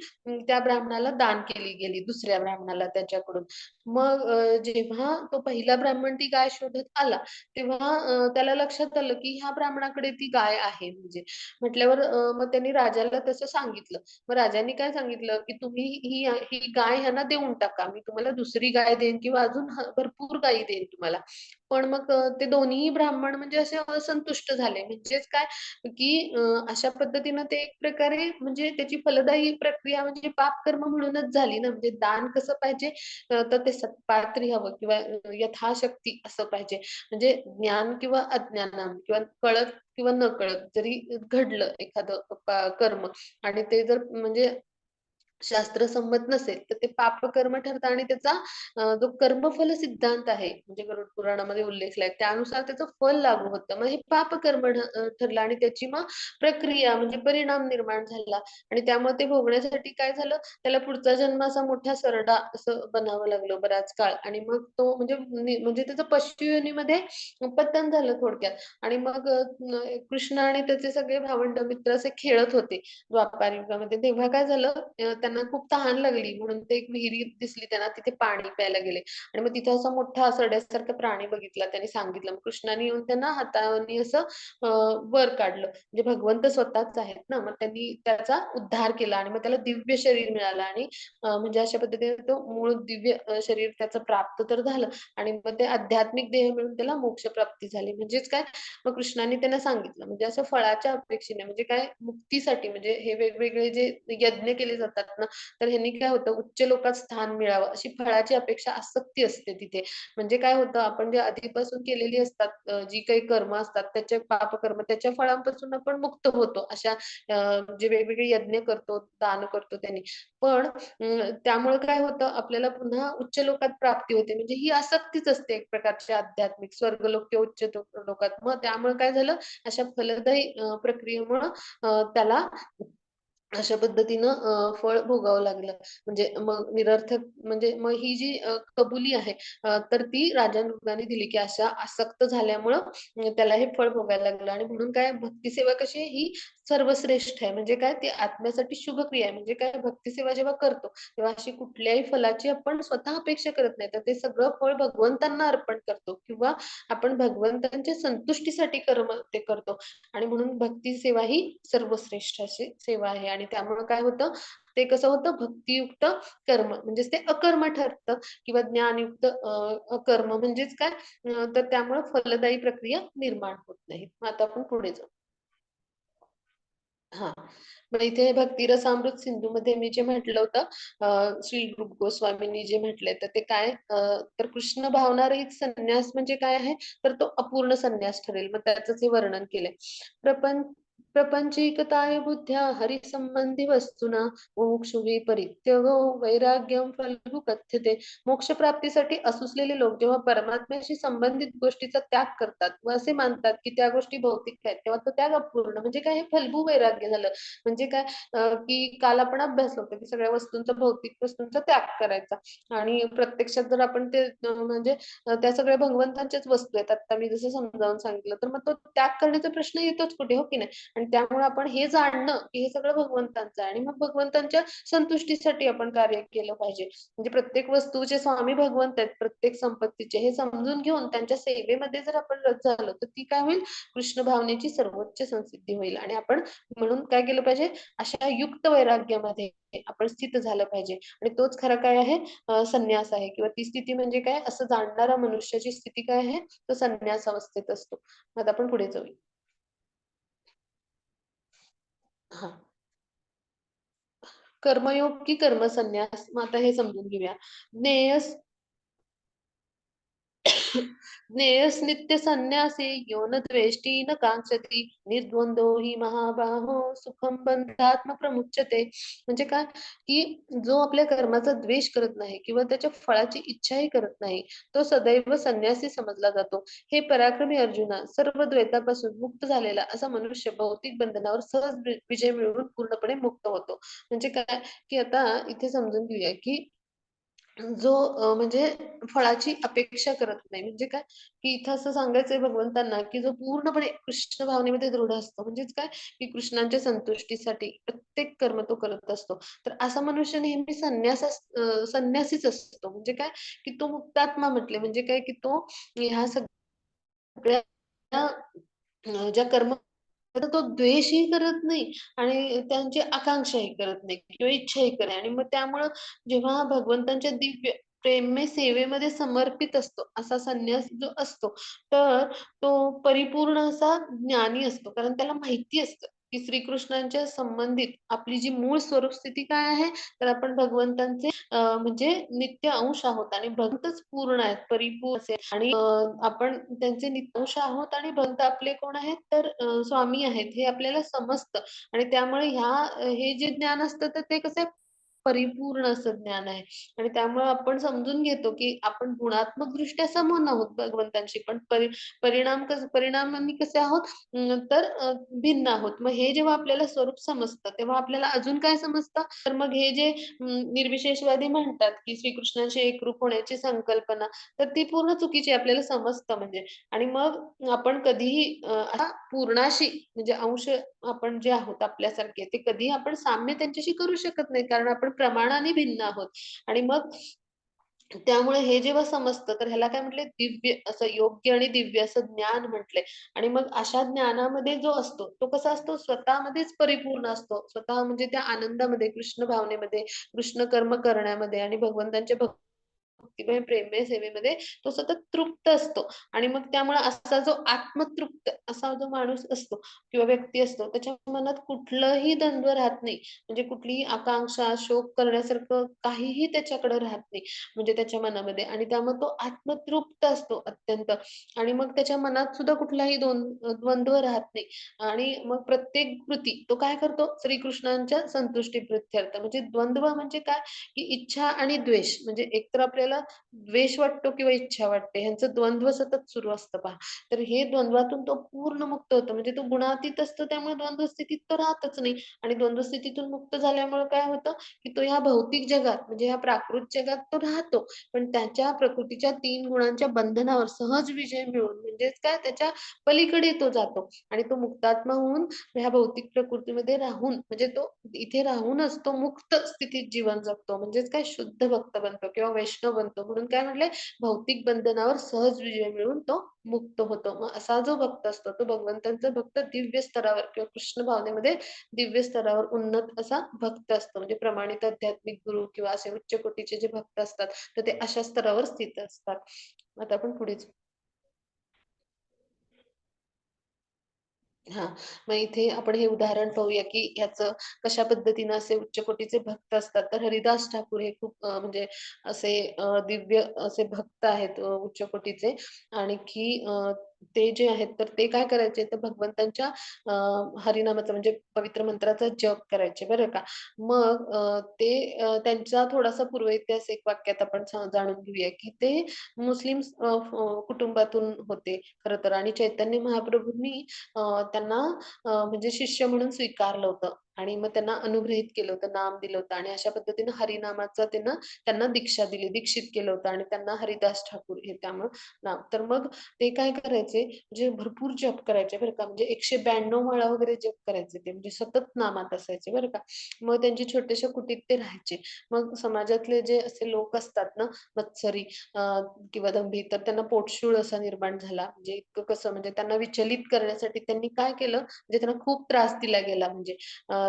त्या ब्राह्मणाला दान केली गेली, दुसऱ्या ब्राह्मणाला त्याच्याकडून. मग जेव्हा तो पहिला ब्राह्मण ती गाय शोधत आला, तेव्हा त्याला लक्षात आलं, की ह्या ब्राह्मणाकडे ती गाय आहे म्हणजे. म्हटल्यावर मग त्यांनी राजाला तसं सांगितलं. मग राजांनी काय सांगितलं, की "तुम्ही ही ही गाय ह्यांना देऊन टाका. मी तुम्हाला दुसरी गाय देईन किंवा अजून भरपूर गायी देईन तुम्हाला." पण मग ते दोन्हीही ब्राह्मण म्हणजे असे असंतुष्ट झाले. म्हणजेच काय, की अशा पद्धतीनं ते एक प्रकारे म्हणजे त्याची फलदायी प्रक्रिया म्हणजे पापकर्म म्हणूनच झाली ना. म्हणजे दान कसं पाहिजे, तर ते सत्पात्री हवं किंवा यथाशक्ती असं पाहिजे. म्हणजे ज्ञान किंवा अज्ञानान किंवा कळत किंवा नकळत जरी घडलं एखादं कर्म आणि ते जर म्हणजे शास्त्रसंमत नसेल, तर ते पापकर्म ठरतं आणि त्याचा जो कर्मफल सिद्धांत आहे, म्हणजे गरुड पुराणामध्ये उल्लेखला आहे, त्यानुसार त्याचं फल लागू होतं. मग हे पापकर्म ठरलं आणि त्याची मग प्रक्रिया म्हणजे परिणाम निर्माण झाला आणि त्यामुळे ते भोगण्यासाठी काय झालं, त्याला पुढचा जन्म असा मोठा सरडा असं बनावं लागलं बराच काळ आणि मग तो म्हणजे म्हणजे त्याचं पशु योनीमध्ये पतन झालं थोडक्यात आणि मग कृष्ण आणि त्याचे सगळे भावंड मित्र असे खेळत होते. द्वापार युगामध्ये. तेव्हा काय झालं त्यांना खूप तहान लागली म्हणून ते एक विहिरी दिसली त्यांना तिथे पाणी प्यायला गेले आणि मग तिथे असा मोठा सड्यासारखा प्राणी बघितला त्यांनी सांगितलं. मग कृष्णाने येऊन त्यांना हाताने असं वर काढलं. म्हणजे भगवंत स्वतःच आहेत ना. मग त्यांनी त्याचा उद्धार केला आणि मग त्याला दिव्य शरीर मिळालं आणि म्हणजे अशा पद्धतीने तो मूळ दिव्य शरीर त्याचं प्राप्त तर झालं आणि मग ते आध्यात्मिक देह मिळून त्याला मोक्ष प्राप्ती झाली. म्हणजेच काय मग कृष्णाने त्यांना सांगितलं म्हणजे असं फळाच्या अपेक्षेने म्हणजे काय मुक्तीसाठी म्हणजे हे वेगवेगळे जे यज्ञ केले जातात ना, तर ह्यांनी काय होतं उच्च लोकात स्थान मिळावं अशी फळाची अपेक्षा आसक्ती असते तिथे. म्हणजे काय होतं आपण जे आधीपासून केलेली असतात जी काही कर्म असतात त्याचे पापकर्म त्याच्या फळांपासून आपण मुक्त होतो. अशा जे वेगवेगळे यज्ञ करतो, दान करतो त्यांनी. पण त्यामुळे काय होतं आपल्याला पुन्हा उच्च लोकात प्राप्ती होते. म्हणजे ही आसक्तीच असते एक प्रकारची आध्यात्मिक स्वर्गलोक किंवा उच्च लोकात. मग त्यामुळे काय झालं अशा फलदायी प्रक्रियेमुळं त्याला अशा पद्धतीनं फळ भोगावं लागलं. म्हणजे मग निरर्थक म्हणजे मग ही जी कबुली आहे तर ती राजा मृगाने दिली, की अशा आसक्त झाल्यामुळं त्याला हे फळ भोगायला लागलं आणि म्हणून काय भक्तिसेवा कशी आहे ही सर्वश्रेष्ठ आहे. म्हणजे काय ती आत्म्यासाठी शुभ क्रिया आहे. म्हणजे काय भक्तिसेवा जेव्हा करतो, तेव्हा अशी कुठल्याही फलाची आपण स्वतः अपेक्षा करत नाही. तर ते सगळं फळ भगवंतांना अर्पण करतो किंवा आपण भगवंतांच्या संतुष्टीसाठी कर्म ते करतो. आणि म्हणून भक्ती सेवा ही सर्वश्रेष्ठ अशी सेवा आहे आणि त्यामुळे काय होतं ते कसं होतं भक्तियुक्त कर्म म्हणजेच ते अकर्म ठरतं किंवा ज्ञानयुक्त अकर्म म्हणजेच काय तर त्यामुळे फलदायी प्रक्रिया निर्माण होत नाही. मग आता आपण पुढे जाऊ. हां. मग इथे भक्ती रसामृत सिंधूमध्ये मी जे म्हटलं होतं श्री रूप गोस्वामींनी जे म्हटलंय तर ते काय तर कृष्ण भावनारहित संन्यास म्हणजे काय आहे तर तो अपूर्ण संन्यास ठरेल. मग त्याचंच हे वर्णन केलंय. प्रपंच प्रपंचिकताय बुद्ध्या हरिसंबंधी वस्तुना मुमुक्षुवी परित्यगो वैराग्यम फलभू कथ्यते. मोक्ष प्राप्तीसाठी असुसलेले लोक जेव्हा परमात्म्याशी संबंधित गोष्टीचा त्याग करतात व असे मानतात की त्या गोष्टी भौतिक आहेत तेव्हा तो त्याग अपूर्ण म्हणजे काय हे फलभू वैराग्य झालं. म्हणजे काय की काल आपण अभ्यासलं होतं की सगळ्या वस्तूंचा भौतिक वस्तूंचा त्याग करायचा आणि प्रत्यक्षात जर आपण ते म्हणजे त्या सगळ्या भगवंतांच्याच वस्तू आहेत. आता मी जसं समजावून सांगितलं तर मग तो त्याग करण्याचा प्रश्न येतोच कुठे हो की नाही आणि त्यामुळे आपण हे जाणणं की हे सगळं भगवंतांचं आहे आणि मग भगवंतांच्या संतुष्टीसाठी आपण कार्य केलं पाहिजे. म्हणजे प्रत्येक वस्तूचे स्वामी भगवंत आहेत, प्रत्येक संपत्तीचे हे समजून घेऊन त्यांच्या सेवेमध्ये जर आपण रत झालो तर ती काय होईल कृष्ण भावनेची सर्वोच्च संसिद्धी होईल आणि आपण म्हणून काय केलं पाहिजे अशा युक्त वैराग्यामध्ये आपण स्थित झालं पाहिजे आणि तोच खरा काय आहे संन्यास आहे किंवा ती स्थिती म्हणजे काय असं जाणणारा मनुष्याची स्थिती काय आहे तो संन्यास अवस्थेत असतो. आता आपण पुढे जाऊया. हा कर्मयोग की कर्मसन्यास मग आता हे समजून घेऊया. ज्ञेय ज्ञेयस नित्य संन्यासी यो न द्वेष्टी न कांक्षती निर्द्वंद्व हि महाबाहो सुखम बंधात्म प्रमुच्यते. म्हणजे काय की जो आपल्या कर्माचा द्वेष करत नाही किंवा त्याच्या फळाची इच्छाही करत नाही तो सदैव संन्यासी समजला जातो. हे पराक्रमी अर्जुना सर्व द्वैतापासून मुक्त झालेला असा मनुष्य भौतिक बंधनावर सहज विजय मिळवून पूर्णपणे मुक्त होतो. म्हणजे काय की आता इथे समजून घेऊया की जो म्हणजे फळाची अपेक्षा करत नाही. म्हणजे काय, की इथं असं सांगायचंय भगवंतांना, की जो पूर्णपणे कृष्ण भावनेमध्ये दृढ असतो. म्हणजेच काय, की कृष्णांच्या संतुष्टीसाठी प्रत्येक कर्म तो करत असतो. तर असा मनुष्य नेहमी संन्यासीच असतो. म्हणजे काय, की तो मुक्तात्मा म्हटले. म्हणजे काय, की तो ह्या सगळ्या ज्या कर्म तर तो द्वेषही करत नाही आणि त्यांची आकांक्षाही करत नाही किंवा इच्छाही करत नाही आणि मग त्यामुळं जेव्हा भगवंतांच्या दिव्य प्रेममय सेवेमध्ये समर्पित असतो असा संन्यास जो असतो तर तो परिपूर्ण असा ज्ञानी असतो कारण त्याला माहिती असतं की श्रीकृष्णांच्या संबंधित आपली जी मूळ स्वरूप स्थिती काय आहे तर आपण भगवंतांचे म्हणजे नित्य अंश आहोत आणि भक्तच पूर्ण आहेत परिपूर्ण असे आणि आपण त्यांचे नित्य अंश आहोत आणि भक्त आपले कोण आहेत तर स्वामी आहेत हे आपल्याला समजतं आणि त्यामुळे हे जे ज्ञान असतं तर ते कसं आहे परिपूर्ण असं ज्ञान आहे. आणि त्यामुळे आपण समजून घेतो, की आपण गुणात्मकदृष्ट्या समान आहोत भगवंतांशी, पण परिणामांनी कसे आहोत तर भिन्न आहोत. मग हे जेव्हा आपल्याला स्वरूप समजतं, तेव्हा आपल्याला अजून काय समजतं? तर मग हे जे निर्विशेषवादी म्हणतात, की श्रीकृष्णांशी एकरूप होण्याची संकल्पना, तर ती पूर्ण चुकीची आहे. आपल्याला समजतं म्हणजे. आणि मग आपण कधीही असा पूर्णाशी म्हणजे अंश आपण जे आहोत आपल्यासारखे, ते कधीही आपण साम्य त्यांच्याशी करू शकत नाही. कारण आपण प्रमाणाने भिन्न आहोत. आणि मग त्यामुळे हे जेव्हा समजतं, तर ह्याला काय म्हटलंय? दिव्य असं योग्य आणि दिव्य असं ज्ञान म्हटलंय. आणि मग अशा ज्ञानामध्ये जो असतो, तो कसा असतो? स्वतःमध्येच परिपूर्ण असतो. स्वतः म्हणजे त्या आनंदामध्ये, कृष्ण भावनेमध्ये, कृष्ण कर्म करण्यामध्ये आणि भगवंतांच्या भक्तिमय प्रेममय सेवेमध्ये तो सतत तृप्त असतो. आणि मग त्यामुळे असा जो आत्मतृप्त असा जो माणूस असतो किंवा व्यक्ती असतो, त्याच्या मनात कुठलंही द्वंद्व राहत नाही. म्हणजे कुठलीही आकांक्षा, शोक करण्यासारखं काहीही त्याच्याकडे राहत नाही. म्हणजे त्याच्या मनामध्ये आणि त्यामुळे तो आत्मतृप्त असतो अत्यंत. आणि मग त्याच्या मनात सुद्धा कुठलाही द्वंद्व राहत नाही. आणि मग प्रत्येक कृती तो काय करतो? श्रीकृष्णांच्या संतुष्टीप्रित्यर्थ. म्हणजे द्वंद्व म्हणजे काय? की इच्छा आणि द्वेष म्हणजे एकतर आपल्याला द्वेष वाटतो किंवा इच्छा वाटते. ह्यांचं द्वंद्व सतत सुरू असतं पहा. तर हे द्वंद्वातून तो पूर्ण मुक्त होतो. म्हणजे तो गुणातीत असतो त्यामुळे द्वंद्व स्थितीत तो राहतच नाही. आणि द्वंद्व स्थितीतून मुक्त झाल्यामुळे काय होतं, की तो ह्या भौतिक जगात म्हणजे ह्या प्राकृत जगात तो राहतो. पण त्याच्या प्रकृतीच्या 3 गुणांच्या बंधनावर सहज विजय मिळवून म्हणजेच काय त्याच्या पलीकडे तो जातो. आणि तो मुक्तात्मा होऊन ह्या भौतिक प्रकृतीमध्ये राहून म्हणजे तो इथे राहूनच तो मुक्त स्थितीत जीवन जगतो. म्हणजेच काय शुद्ध भक्त बनतो किंवा वैष्णव बनतो. म्हणून काय म्हटलंय? भौतिक बंधनावर सहज विजय मिळवून तो मुक्त होतो. मग असा जो भक्त असतो, तो भगवंतांचा भक्त दिव्य स्तरावर किंवा कृष्ण भावनेमध्ये दिव्य स्तरावर उन्नत असा भक्त असतो. म्हणजे प्रमाणित आध्यात्मिक गुरु किंवा असे उच्च कोटीचे जे भक्त असतात, तर ते अशा स्तरावर स्थित असतात. आता आपण पुढे जाऊ. हां. मग इथे आपण हे उदाहरण पाहूया, की ह्याचं कशा पद्धतीनं असे उच्च कोटीचे भक्त असतात. तर हरिदास ठाकूर हे खूप म्हणजे असे दिव्य असे भक्त आहेत उच्च कोटीचे. आणखी ते जे आहेत, तर ते काय करायचे, तर भगवंतांच्या अ, हरिनामाचा म्हणजे पवित्र मंत्राचा जप करायचे बरं का. मग ते त्यांचा थोडासा पूर्वइतिहास एक वाक्यात आपण जाणून घेऊया, की ते मुस्लिम कुटुंबातून होते खरं तर आणि चैतन्य महाप्रभूंनी त्यांना म्हणजे शिष्य म्हणून स्वीकारलं होतं आणि मग त्यांना अनुग्रहित केलं होतं, नाम दिलं होतं आणि अशा पद्धतीनं हरिनामाचं त्यांना त्यांना दीक्षा दिली, दीक्षित केलं होतं आणि त्यांना हरिदास ठाकूर हे त्यामुळं नाव. तर मग ते काय करायचे, म्हणजे भरपूर जप करायचे बरं का, म्हणजे 192 माळा वगैरे जप करायचे ते, म्हणजे सतत नामात असायचे बरं का. मग त्यांची छोट्याशा कुटीत ते राहायचे. मग समाजातले जे असे लोक असतात ना, मत्सरी अ, किंवा दंभी, तर त्यांना पोटशूळ असा निर्माण झाला. म्हणजे इतकं कसं म्हणजे त्यांना विचलित करण्यासाठी त्यांनी काय केलं, म्हणजे त्यांना खूप त्रास दिला गेला. म्हणजे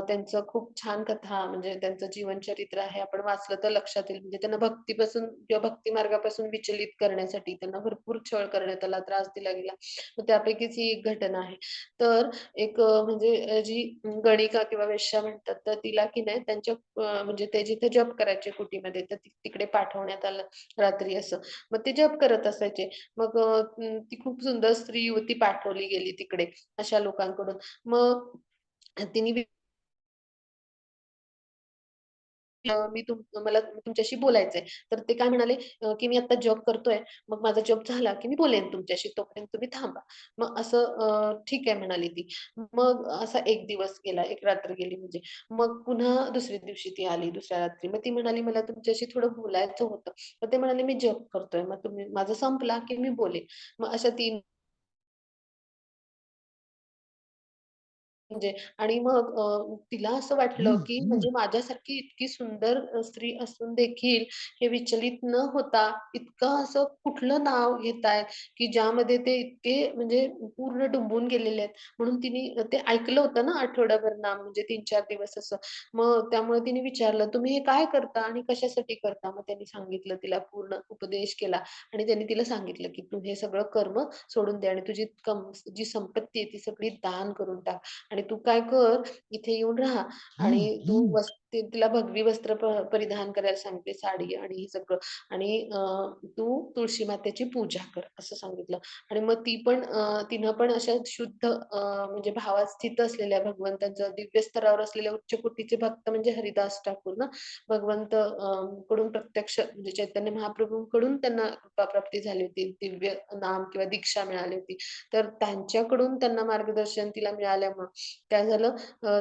त्यांचं खूप छान कथा म्हणजे त्यांचं जीवनचरित्र आहे. आपण वाचलं तर लक्षात येईल. म्हणजे त्यांना भक्तीपासून किंवा भक्ती मार्गापासून विचलित करण्यासाठी त्यांना भरपूर छळ करण्यात आला, त्रास दिला गेला. मग त्यापैकीच ही एक घटना आहे. तर एक म्हणजे जी गणिका किंवा वेश्या म्हणतात, तर तिला की नाही त्यांच्या म्हणजे ते जिथे जप करायचे कुटीमध्ये, तर तिकडे पाठवण्यात आलं रात्री असं. मग ते जप करत असायचे. मग ती खूप सुंदर स्त्री युवती पाठवली गेली तिकडे अशा लोकांकडून. मग तिने मी मला तुमच्याशी बोलायचंय. तर ते काय म्हणाले, की "मी आता जॉब करतोय. मग माझा जॉब झाला, की मी बोलेन तुमच्याशी. तोपर्यंत तुम्ही थांबा." मग असं ठीक आहे म्हणाली ती. मग असा एक दिवस गेला, एक रात्र गेली म्हणजे. मग पुन्हा दुसऱ्या दिवशी ती आली, दुसऱ्या रात्री. मग ती म्हणाली, "मला तुमच्याशी थोडं बोलायचं होतं." मग ते म्हणाले, "मी जॉब करतोय. मग तुम्ही माझा संपला, की मी बोलेन." मग अशा 3 म्हणजे आणि मग तिला असं वाटलं, की म्हणजे माझ्यासारखी इतकी सुंदर स्त्री असून देखील हे विचलित न होता इतकं असं कुठलं नाव घेतायत, की ज्यामध्ये ते इतके म्हणजे पूर्ण डुंबून गेलेले आहेत. म्हणून तिने ते ऐकलं होतं ना आठवडाभर नाम म्हणजे 3-4 दिवस असं. मग त्यामुळे तिने विचारलं, "तुम्ही हे काय करता आणि कशासाठी करता?" मग त्यांनी सांगितलं तिला पूर्ण उपदेश केला आणि त्यांनी तिला सांगितलं, की "तू हे सगळं कर्म सोडून दे आणि तुझी जी संपत्ती आहे ती सगळी दान करून टाक." आणि तू काय कर, इथे येऊन राहा आणि तू तिला भगवी वस्त्र परिधान करायला सांगितले, साडी आणि हे सगळं आणि तू तुळशी मातेची पूजा कर असं सांगितलं. आणि मग तिनं पण अशा शुद्ध म्हणजे भावात स्थित असलेल्या भगवंताच्या दिव्य स्तरावर असलेल्या उच्च कोटीचे भक्त म्हणजे हरिदास ठाकूर ना, भगवंत कडून प्रत्यक्ष म्हणजे चैतन्य महाप्रभूंकडून त्यांना कृपाप्राप्ती झाली होती. दिव्य नाम किंवा दीक्षा मिळाली होती. तर त्यांच्याकडून त्यांना मार्गदर्शन तिला मिळाल्यामुळं काय झालं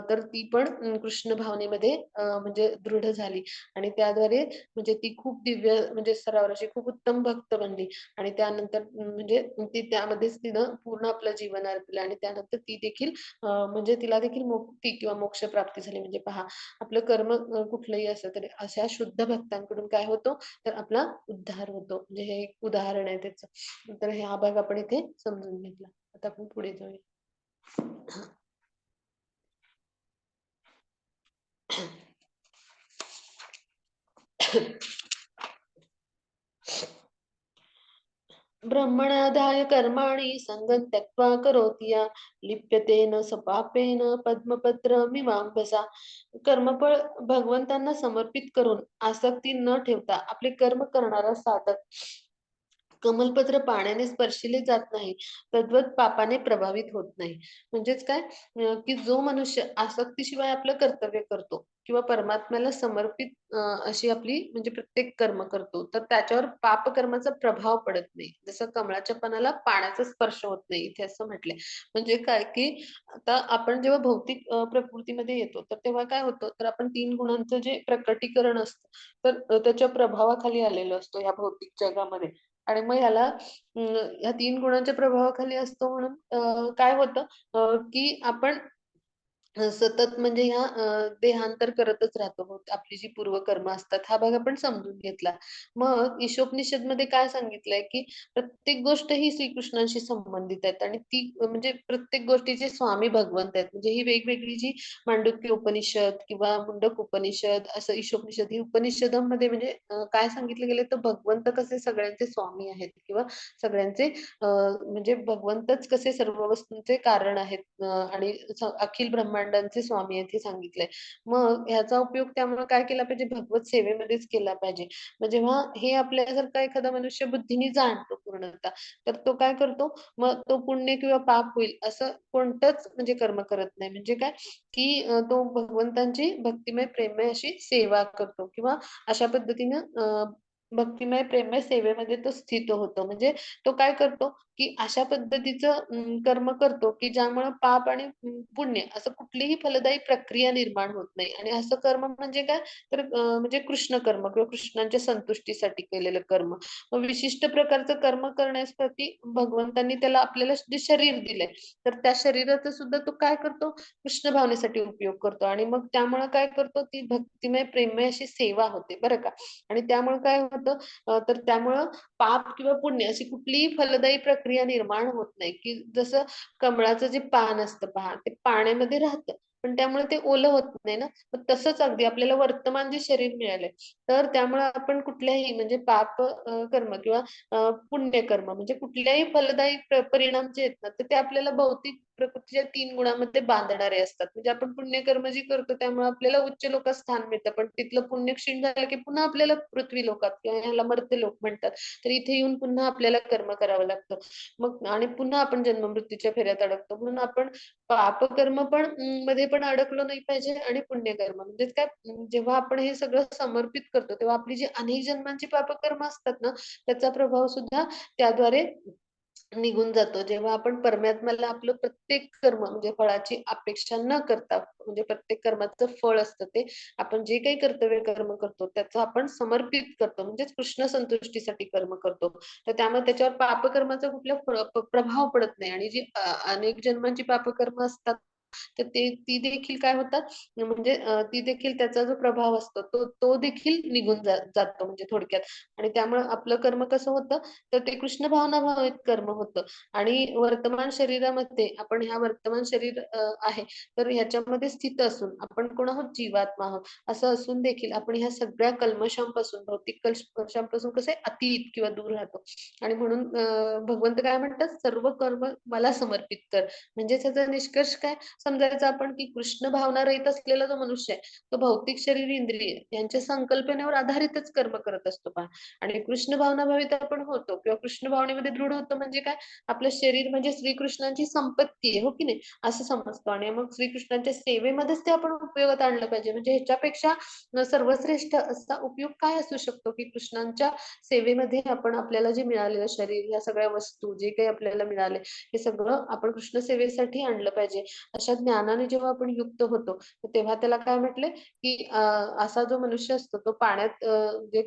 तर ती पण कृष्ण भावनेमध्ये म्हणजे दृढ झाली आणि त्याद्वारे म्हणजे ती खूप दिव्य म्हणजे स्तरावर अशी खूप उत्तम भक्त बनली आणि त्यानंतर म्हणजे ती त्यामध्येच तिनं पूर्ण आपलं जीवन अर्पलं आणि त्यानंतर ती देखील म्हणजे तिला देखील मुक्ती किंवा मोक्ष प्राप्ती झाली. म्हणजे पहा आपलं कर्म कुठलंही असलं तरी अशा शुद्ध भक्तांकडून काय होतो तर आपला उद्धार होतो. म्हणजे हे एक उदाहरण आहे त्याचं. तर हा भाग आपण इथे समजून घेतला. आता आपण पुढे जाऊया. ब्रह्मणाधाय कर्माणि सङ्गं त्यक्त्वा करोति या लिप्यतेन स पापेन पद्मपत्रमिवाम्भसा. कर्मफळ भगवंतांना समर्पित करून आसक्ती न ठेवता आपले कर्म करणारा साधक कमलपत्र पाण्याने स्पर्शिले जात नाही, तद्वत पापाने प्रभावित होत नाही. म्हणजेच काय की जो मनुष्य आसक्तीशिवाय आपलं कर्तव्य करतो किंवा परमात्म्याला समर्पित अशी आपली म्हणजे प्रत्येक कर्म करतो, तर त्याच्यावर पापकर्माचा प्रभाव पडत नाही. जसं कमळाच्या पानाला पाण्याचा स्पर्श होत नाही, इथे असं म्हटलंय. म्हणजे काय की आता आपण जेव्हा भौतिक प्रकृतीमध्ये येतो, तर तेव्हा काय होतं, तर आपण 3 गुणांचं जे प्रकटीकरण असतं, तर त्याच्या प्रभावाखाली आलेलो असतो या भौतिक जगामध्ये. आणि मग ह्या 3 गुणांच्या प्रभावाखाली असतो म्हणून काय होतं की आपण सतत म्हणजे ह्या देहांतर करतच राहतो. मग आपली जी पूर्वकर्म असतात, हा भाग आपण समजून घेतला. मग ईशोपनिषदमध्ये काय सांगितलंय, की प्रत्येक गोष्ट ही श्रीकृष्णांशी संबंधित आहेत आणि ती म्हणजे प्रत्येक गोष्टीचे स्वामी भगवंत आहेत. म्हणजे ही वेगवेगळी जी मांडुक्य उपनिषद किंवा मुंडक उपनिषद असं ईशोपनिषद ही उपनिषदांमध्ये म्हणजे काय सांगितलं गेलं तर भगवंत कसे सगळ्यांचे स्वामी आहेत किंवा सगळ्यांचे म्हणजे भगवंतच कसे सर्व वस्तूंचे कारण आहेत आणि अखिल ब्रह्मांडांचे स्वामी आहेत हे सांगितलंय. मग ह्याचा उपयोग त्यामुळे काय केला पाहिजे भगवत सेवेमध्येच केला पाहिजे. मग जेव्हा हे आपल्यासारखा एखादा मनुष्य बुद्धीने जाणतो पूर्णतः, तर तो काय करतो, मग तो पुण्य किंवा पाप होईल असं कोणतंच म्हणजे कर्म करत नाही. म्हणजे काय, की तो भगवंतांची भक्तिमय, प्रेममय अशी सेवा करतो किंवा अशा पद्धतीनं भक्तिमय, प्रेममय सेवेमध्ये तो स्थित होतो. म्हणजे तो काय करतो, की अशा पद्धतीचं कर्म करतो, की ज्यामुळं पाप आणि पुण्य असं कुठलीही फलदायी प्रक्रिया निर्माण होत नाही आणि असं कर्म म्हणजे काय, तर म्हणजे कृष्ण कर्म किंवा कृष्णांच्या संतुष्टीसाठी केलेलं कर्म. मग विशिष्ट प्रकारचं कर्म करण्यासाठी भगवंतांनी त्याला आपल्याला जे शरीर दिलंय, तर त्या शरीराचा सुद्धा तो काय करतो, कृष्ण भावनेसाठी उपयोग करतो आणि मग त्यामुळं काय करतो, ती भक्तिमय, प्रेममय अशी सेवा होते बरं का. आणि त्यामुळं काय होतं तर त्यामुळं पाप किंवा पुण्य अशी कुठलीही फलदायी प्रक्रिया निर्माण होत नाही, की जसं कमळाचं जे पान असतं पहा, ते पाण्यामध्ये राहतं. पण त्यामुळे ते ओलं होत नाही ना. मग तसंच अगदी आपल्याला वर्तमान जे शरीर मिळालंय, तर त्यामुळे आपण कुठल्याही म्हणजे पाप कर्म किंवा पुण्यकर्म म्हणजे कुठल्याही फलदायी परिणाम जे आहेत ना, तर ते आपल्याला भौतिक प्रकृतीच्या 3 गुणामध्ये बांधणारे असतात. म्हणजे आपण पुण्यकर्म जी करतो त्यामुळे आपल्याला उच्च लोकात स्थान मिळतं. पण तिथलं पुण्य क्षीण झालं, की पुन्हा आपल्याला पृथ्वी लोकात किंवा ह्याला मर्त्य लोक म्हणतात. तर इथे येऊन पुन्हा आपल्याला कर्म करावं लागतं. मग आणि पुन्हा आपण जन्म-मृत्यूच्या फेऱ्यात अडकतो. म्हणून आपण पापकर्म पण मध्ये पण अडकलो नाही पाहिजे आणि पुण्यकर्म म्हणजेच काय जेव्हा आपण हे सगळं समर्पित करतो, तेव्हा आपली जी अनेक जन्मांची पापकर्म असतात ना, त्याचा प्रभाव सुद्धा त्याद्वारे निघून जातो. जेव्हा आपण परमात्म्याला आपलं प्रत्येक कर्म म्हणजे फळाची अपेक्षा न करता म्हणजे प्रत्येक कर्माचं फळ असतं ते आपण जे काही कर्तव्य कर्म करतो त्याचं आपण समर्पित करतो म्हणजेच कृष्ण संतुष्टीसाठी कर्म करतो. तर त्यामुळे त्याच्यावर पापकर्माचा कुठला प्रभाव पडत नाही आणि जी अनेक जन्मांची पापकर्म असतात तर ती देखील काय होतात म्हणजे ती देखील त्याचा जो प्रभाव असतो तो देखील निघून जातो म्हणजे थोडक्यात आणि त्यामुळे आपलं कर्म कसं होतं तर ते कृष्ण भावना भावित कर्म होतं आणि वर्तमान शरीरामध्ये आपण ह्या वर्तमान शरीर आहे तर ह्याच्यामध्ये स्थित असून आपण कोण आहोत जीवात्मा आहोत असं असून देखील आपण ह्या सगळ्या कल्मशांपासून भौतिक कल्मशांपासून कसे अतीत किंवा दूर राहतो आणि म्हणून भगवंत काय म्हणतात सर्व कर्म मला समर्पित कर म्हणजे त्याचा निष्कर्ष काय समजायचं आपण की कृष्ण भावना रहित असलेला जो मनुष्य आहे, तो भौतिक शरीर इंद्रिय यांच्या संकल्पनेवर आधारितच कर्म करत असतो पहा. आणि कृष्ण भावना भावित आपण होतो किंवा कृष्ण भावनेमध्ये दृढ होतो म्हणजे काय, आपलं शरीर म्हणजे श्रीकृष्णांची संपत्ती आहे, हो की नाही, असं समजतो. आणि मग श्रीकृष्णांच्या सेवेमध्येच ते आपण उपयोगात आणलं पाहिजे. म्हणजे ह्याच्यापेक्षा सर्वश्रेष्ठ असा उपयोग काय असू शकतो, की कृष्णांच्या सेवेमध्ये आपण आपल्याला जे मिळालेलं शरीर, या सगळ्या वस्तू जे काही आपल्याला मिळाले, हे सगळं आपण कृष्ण सेवेसाठी आणलं पाहिजे. अशा ज्ञानाने जेव्हा आपण युक्त होतो, तेव्हा त्याला काय म्हटले, की असा जो मनुष्य असतो तो पाण्यात जे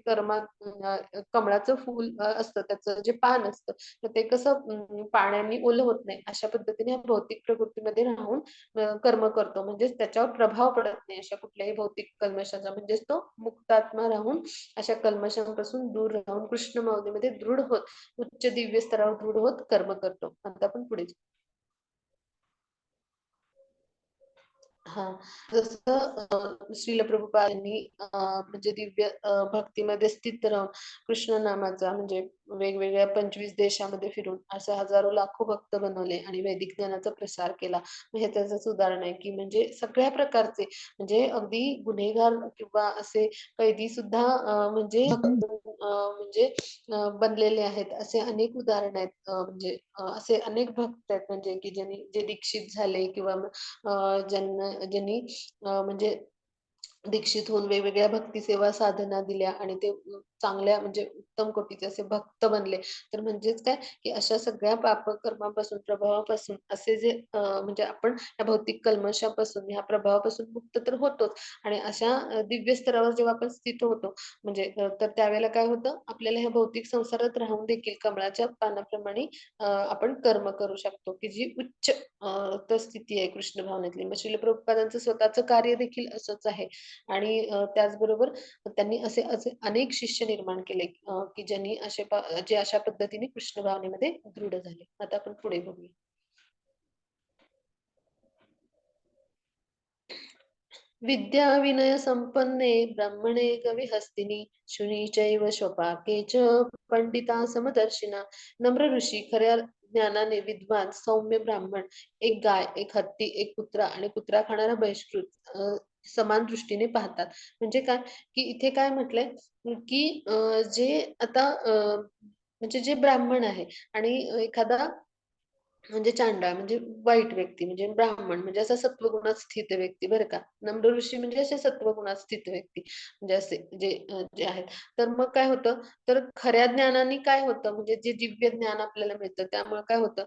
कमळाचं फूल असतं, त्याचं जे पान असतं, तर ते कसं पाण्याने ओलं होत नाही, अशा पद्धतीने भौतिक प्रकृतीमध्ये राहून कर्म करतो. म्हणजेच त्याच्यावर प्रभाव पडत नाही अशा कुठल्याही भौतिक कल्मशाचा. म्हणजेच तो मुक्तात्मा राहून अशा कल्मशांपासून दूर राहून कृष्ण भावनेमध्ये दृढ होत, उच्च दिव्य स्तरावर दृढ होत कर्म करतो. आता आपण पुढे हां. जसं श्रील प्रभुपादांनी म्हणजे दिव्य भक्तीमध्ये स्थित राहून कृष्ण नामाचा म्हणजे वेगवेगळ्या 25 देशामध्ये फिरून असे हजारो लाखो भक्त बनवले आणि वैदिक ज्ञानाचा प्रसार केला. मग हे त्याचंच उदाहरण आहे, की म्हणजे सगळ्या प्रकारचे म्हणजे अगदी गुन्हेगार किंवा असे कैदी सुद्धा म्हणजे म्हणजे बनलेले आहेत. असे अनेक उदाहरण आहेत. म्हणजे असे अनेक भक्त आहेत म्हणजे की ज्यांनी जे दीक्षित झाले किंवा ज्यांनी म्हणजे दीक्षित होऊन वेगवेगळ्या भक्तिसेवा साधना दिल्या आणि ते चांगल्या म्हणजे उत्तम कोटीचे असे भक्त बनले. तर म्हणजेच काय, की अशा सगळ्या पापकर्मापासून, प्रभावापासून असे जे म्हणजे आपण या भौतिक कल्मशापासून, ह्या प्रभावापासून मुक्त तर होतोच आणि अशा दिव्य स्तरावर जेव्हा आपण स्थित होतो, म्हणजे तर त्यावेळेला काय होतं, आपल्याला ह्या भौतिक संसारात राहून देखील कमळाच्या पानाप्रमाणे आपण कर्म करू शकतो, की जी उच्च तर स्थिती आहे कृष्ण भावनेतली. मग श्रील प्रभुपादांचं स्वतःचं कार्य देखील असंच आहे. आणि त्याचबरोबर त्यांनी असे असे अनेक शिष्य निर्माण केले, की ज्यांनी जे अशा पद्धतीने कृष्ण भावनेमध्ये दृढ झाले. आता आपण पुढे बघूया. विद्या विनय संपन्ने ब्राह्मणे कविहस्तिनि शुनी चैव स्वपाके च पंडिता समदर्शिना. नम्र ऋषी खऱ्या ज्ञानाने विद्वान सौम्य ब्राह्मण, एक गाय, एक हत्ती, एक कुत्रा आणि कुत्रा खाणारा बहिष्कृत समान दृष्टीने पाहतात. म्हणजे काय, की इथे काय म्हटलंय, की जे आता म्हणजे जे ब्राह्मण आहे आणि एखादा म्हणजे चांडाळ म्हणजे वाईट व्यक्ती म्हणजे ब्राह्मण म्हणजे असा सत्वगुणात स्थित व्यक्ती बरं का. नम्र ऋषी म्हणजे असे सत्वगुणात स्थित व्यक्ती म्हणजे असे जे आहेत. तर मग काय होतं, तर खऱ्या ज्ञानाने काय होतं म्हणजे जे दिव्य ज्ञान आपल्याला मिळतं त्यामुळे काय होतं,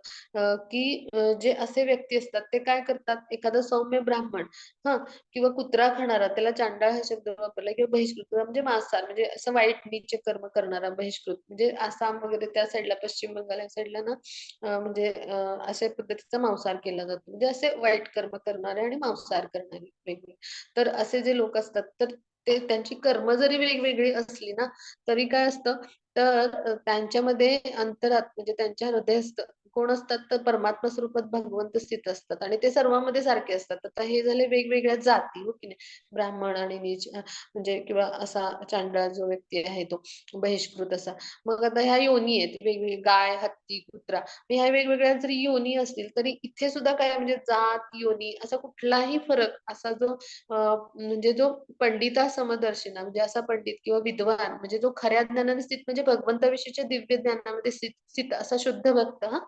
की जे असे व्यक्ती असतात ते काय करतात, एखादा सौम्य ब्राह्मण हां, किंवा कुत्रा खाणारा त्याला चांडाळ हा शब्द वापरला किंवा बहिष्कृत म्हणजे मांसाहार म्हणजे असं वाईट नीच कर्म करणारा बहिष्कृत म्हणजे आसाम वगैरे त्या साईडला पश्चिम बंगाल या साईडला ना म्हणजे अशा पद्धतीचा मांसाहार केला जातो. म्हणजे असे वाईट कर्म करणारे आणि मांसाहार करणारे वेगळे. तर असे जे लोक असतात, तर ते त्यांची कर्म जरी वेगवेगळी असली ना, तरी काय असतं, तर त्यांच्यामध्ये अंतरात म्हणजे त्यांच्या हृदयस्थ कोण असतात, तर परमात्मा स्वरूपात भगवंत स्थित असतात आणि ते सर्वांमध्ये सारखे असतात. आता हे झाले वेगवेगळ्या जाती, हो की नाही? ब्राह्मण आणि नीच म्हणजे किंवा असा चांडाळ जो व्यक्ती आहे तो बहिष्कृत असा. मग आता ह्या योनी आहेत वेगवेगळी गाय, हत्ती, कुत्रा ह्या वेगवेगळ्या जरी योनी असतील, तरी इथे सुद्धा काय म्हणजे जात, योनी असा कुठलाही फरक असा जो म्हणजे जो पंडिता समदर्शिना म्हणजे असा पंडित किंवा विद्वान म्हणजे जो खऱ्या ज्ञानाने स्थित म्हणजे भगवंताविषयीच्या दिव्य ज्ञानामध्ये स्थित स्थित असा शुद्ध भक्त हा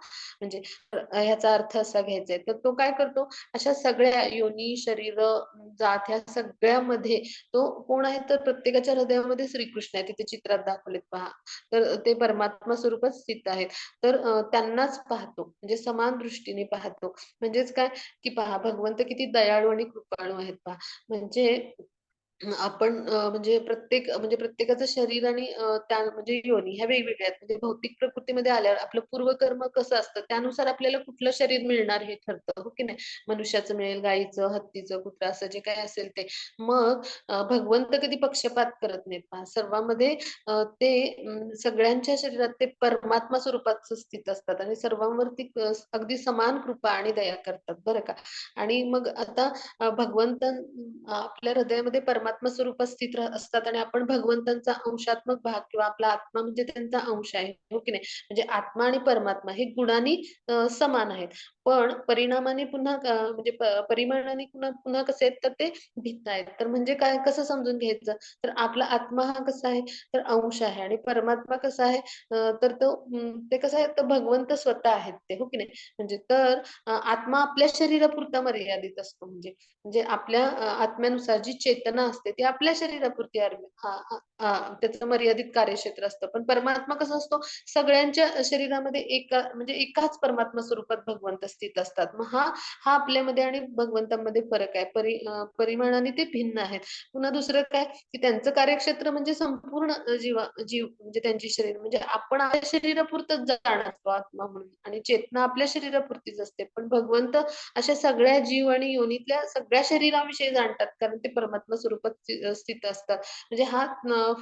म्हणजे ह्याचा अर्थ असा घ्यायचा आहे. तर तो काय करतो, अशा सगळ्या योनी, शरीर, जात ह्या सगळ्यामध्ये तो कोण आहे, तर प्रत्येकाच्या हृदयामध्ये श्रीकृष्ण आहे. तिथे चित्रात दाखवलेत पहा. तर ते परमात्मा स्वरूपात स्थित आहेत. तर त्यांनाच पाहतो म्हणजे समान दृष्टीने पाहतो. म्हणजेच काय, की पहा भगवंत किती दयाळू आणि कृपाळू आहेत पहा. म्हणजे आपण म्हणजे प्रत्येकाचं शरीर आणि त्या म्हणजे योनी ह्या वेगवेगळ्या आहेत. म्हणजे भौतिक प्रकृतीमध्ये आल्यावर आपलं पूर्वकर्म कसं असतं, त्यानुसार आपल्याला कुठलं शरीर मिळणार हे ठरतं, हो की नाही? मनुष्याचं मिळेल, गायीचं, हत्तीचं, कुत्रा असं जे काही असेल ते. मग भगवंत कधी पक्षपात करत नाहीत पहा. सर्वांमध्ये ते सगळ्यांच्या शरीरात ते परमात्मा स्वरूपात स्थित असतात आणि सर्वांवरती अगदी समान कृपा आणि दया करतात बरं का. आणि मग आता भगवंत आपल्या हृदयामध्ये परमात्मा स्वरूपात स्थित असतात आणि आपण भगवंतांचा अंशात्मक भाग किंवा आपला आत्मा म्हणजे त्यांचा अंश आहे, हो की नाही? म्हणजे आत्मा आणि परमात्मा हे गुणांनी समान आहेत. पण परिणामाने पुन्हा म्हणजे परिमाणाने पुन्हा पुन्हा कसे आहेत तर ते भिन्न आहेत. तर म्हणजे काय कसं समजून घ्यायचं? तर आपला आत्मा हा कसा आहे? तर अंश आहे आणि परमात्मा कसा आहे? तर तो ते कसं आहे तर भगवंत स्वतः आहेत ते, हो की नाही? म्हणजे तर आत्मा आपल्या शरीरापुरता मर्यादित असतो म्हणजे आपल्या आत्म्यानुसार जी चेतना असते ती आपल्या शरीरापुरती त्याचं मर्यादित कार्यक्षेत्र असतं. पण परमात्मा कसा असतो? सगळ्यांच्या शरीरामध्ये म्हणजे एकाच परमात्मा स्वरूपात भगवंत स्थित असतात. मग हा हा आपल्यामध्ये आणि भगवंतांमध्ये फरक आहे. परिमाणाने ते भिन्न आहेत. पुन्हा दुसरं काय, की त्यांचं कार्यक्षेत्र म्हणजे संपूर्ण जीव म्हणजे त्यांची शरीर म्हणजे आपण आपल्या शरीरापुरतंच जाणतो आत्मा म्हणून आणि चेतना आपल्या शरीरापुरतीच असते. पण भगवंत अशा सगळ्या जीव आणि योनीतल्या सगळ्या शरीराविषयी जाणतात कारण ते परमात्मा स्वरूपात स्थित असतात. म्हणजे हा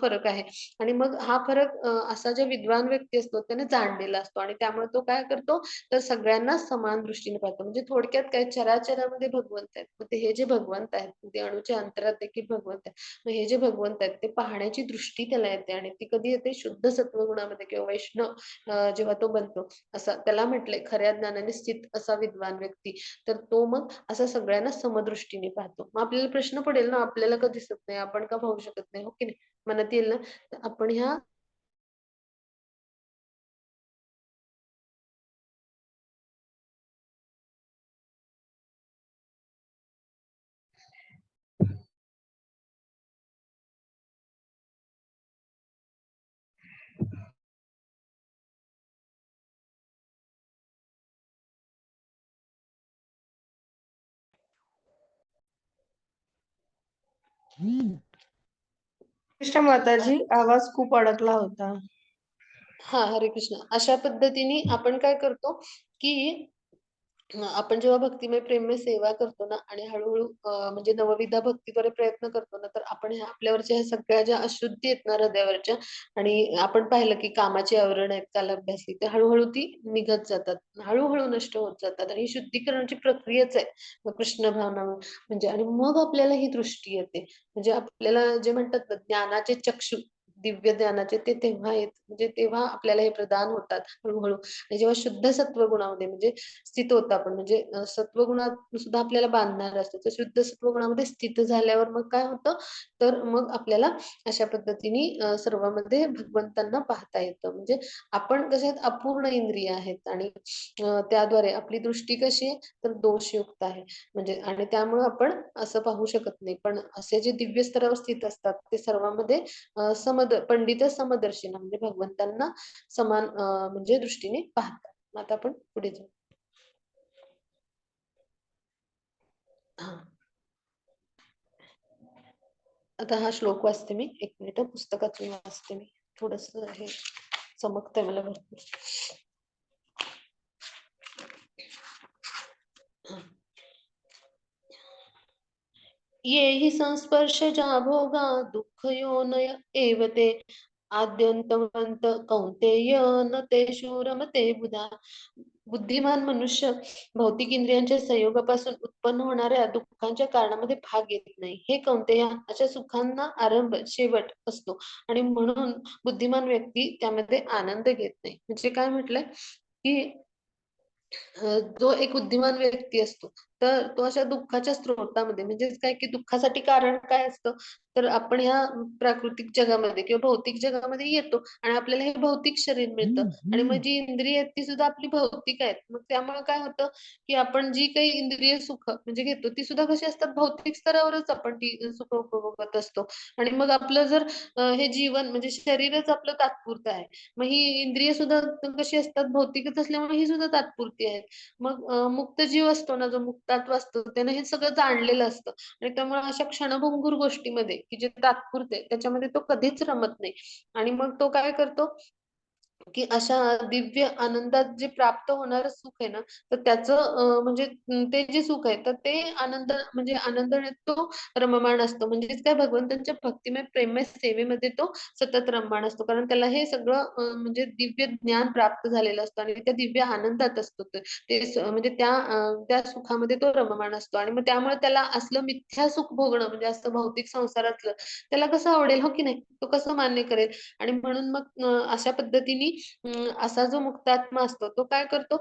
फरक आहे. आणि मग हा फरक असा जो विद्वान व्यक्ती असतो त्याने जाणलेला असतो आणि त्यामुळे तो काय करतो तर सगळ्यांना समान दृष्टीने पाहतो. म्हणजे थोडक्यात काय चराचरामध्ये भगवंत आहेत. मग ते हे जे भगवंत आहेत, ते अणूच्या अंतरात देखील भगवंत आहेत. मग हे जे भगवंत आहेत ते पाहण्याची दृष्टी त्याला येते आणि ती कधी येते शुद्ध सत्वगुणामध्ये किंवा वैष्णव जेव्हा तो बनतो असं त्याला म्हटलंय खऱ्या ज्ञानाने स्थित असा विद्वान व्यक्ती. तर तो मग असं सगळ्यांना समदृष्टीने पाहतो. मग आपल्याला प्रश्न पडेल ना आपल्याला का दिसत नाही, आपण का पाहू शकत नाही, हो की नाही? मनात येईल ना? तर आपण ह्या कृष्ण माताजी, आवाज खूप अडकला होता. हरे कृष्ण. अशा पद्धतीने आपण काय करतो, की आपण जेव्हा भक्तिमय प्रेममय सेवा करतो ना आणि हळू-हळू म्हणजे नवविधा भक्तीद्वारे प्रयत्न करतो ना, तर आपण ह्या आपल्यावरच्या ह्या सगळ्या ज्या अशुद्धी आहेत ना हृदयावरच्या आणि आपण पाहिलं की कामाची आवरण आहेत काल अभ्यासली, तर हळू ती निघत जातात. हळू नष्ट होत जातात आणि ही शुद्धीकरणाची प्रक्रियाच आहे. मग कृष्ण भावना म्हणजे आणि मग आपल्याला ही दृष्टी येते. म्हणजे आपल्याला जे म्हणतात ना ज्ञानाचे चक्षु, दिव्य ज्ञानाचे ते तेव्हा म्हणजे तेव्हा आपल्याला हे प्रदान होतात हळू आणि जेव्हा शुद्ध सत्वगुणामध्ये म्हणजे स्थित होतं आपण म्हणजे सत्वगुणात सुद्धा आपल्याला बांधणार असतं. तर शुद्ध सत्वगुणामध्ये स्थित झाल्यावर मग काय होतं, तर मग आपल्याला अशा पद्धतीने सर्वांमध्ये भगवंतांना पाहता येतं. म्हणजे आपण कसे आहेत अपूर्ण इंद्रिय आहेत आणि त्याद्वारे आपली दृष्टी कशी आहे, तर दोषयुक्त आहे. म्हणजे आणि त्यामुळे आपण असं पाहू शकत नाही. पण असे जे दिव्य स्तरावर स्थित असतात, ते सर्वांमध्ये पंडित समदर्शिना म्हणजे भगवंतांना समान म्हणजे दृष्टीने पाहतात. मग आता आपण पुढे जाऊ. हां. आता हा श्लोक वाचते मी. 1 मिनिट पुस्तकातून वाचते मी. थोडंसं हे चमकतंय मला भरपूर. हां. येहि संस्पर्शजा भोगा दुःखयोनय एव ते आद्यंतवंत कौंतेय न तेषु रमते बुधा. बुद्धिमान मनुष्य भौतिक इंद्रियांच्या संयोगापासून उत्पन्न होणाऱ्या दुःखांच्या कारणामध्ये भाग घेत नाही. हे कौंतेय अशा सुखांना आरंभ शेवट असतो आणि म्हणून बुद्धिमान व्यक्ती त्यामध्ये आनंद घेत नाही. म्हणजे काय म्हटलंय की जो एक बुद्धिमान व्यक्ती असतो, तर तो अशा दुःखाच्या स्रोतामध्ये म्हणजेच काय की दुःखासाठी कारण काय असतं, तर आपण ह्या प्राकृतिक जगामध्ये किंवा भौतिक जगामध्ये येतो आणि आपल्याला हे भौतिक शरीर मिळतं आणि मग जी इंद्रिय आहेत ती सुद्धा आपली भौतिक आहेत. मग त्यामुळे काय होतं, की आपण जी काही इंद्रिय सुख म्हणजे घेतो ती सुद्धा कशी असतात भौतिक स्तरावरच आपण ती सुख उपभोगत असतो आणि मग आपलं जर हे जीवन म्हणजे शरीरच आपलं तात्पुरतं आहे. मग ही इंद्रिय सुद्धा कशी असतात भौतिकच असल्यामुळे ही सुद्धा तात्पुरती आहेत. मग मुक्त जीव असतो ना, जो मुक्तात्व असतो त्याने हे सगळं जाणलेलं असतं आणि त्यामुळे अशा क्षणभंगुर गोष्टीमध्ये, की जे तात्पुरते त्याच्यामध्ये तो कधीच रमत नाही आणि मग तो काय करतो, की अशा दिव्य आनंदात जे प्राप्त होणारं सुख आहे ना, तर त्याचं म्हणजे ते जे सुख आहे, तर ते आनंद म्हणजे आनंदाने तो रममाण असतो. म्हणजेच काय भगवंतांच्या भक्तिमय प्रेममय सेवेमध्ये तो सतत रममाण असतो. कारण त्याला हे सगळं म्हणजे दिव्य ज्ञान प्राप्त झालेलं असतं आणि त्या दिव्य आनंदात असतो तो. म्हणजे त्या सुखामध्ये तो रममाण असतो आणि मग त्यामुळे त्याला असलं मिथ्या सुख भोगणं म्हणजे असं भौतिक संसारातलं त्याला कसं आवडेल, हो की नाही? तो कसं मान्य करेल? आणि म्हणून मग अशा पद्धतीने की असा जो मुक्तात्मा असतो तो काय करतो,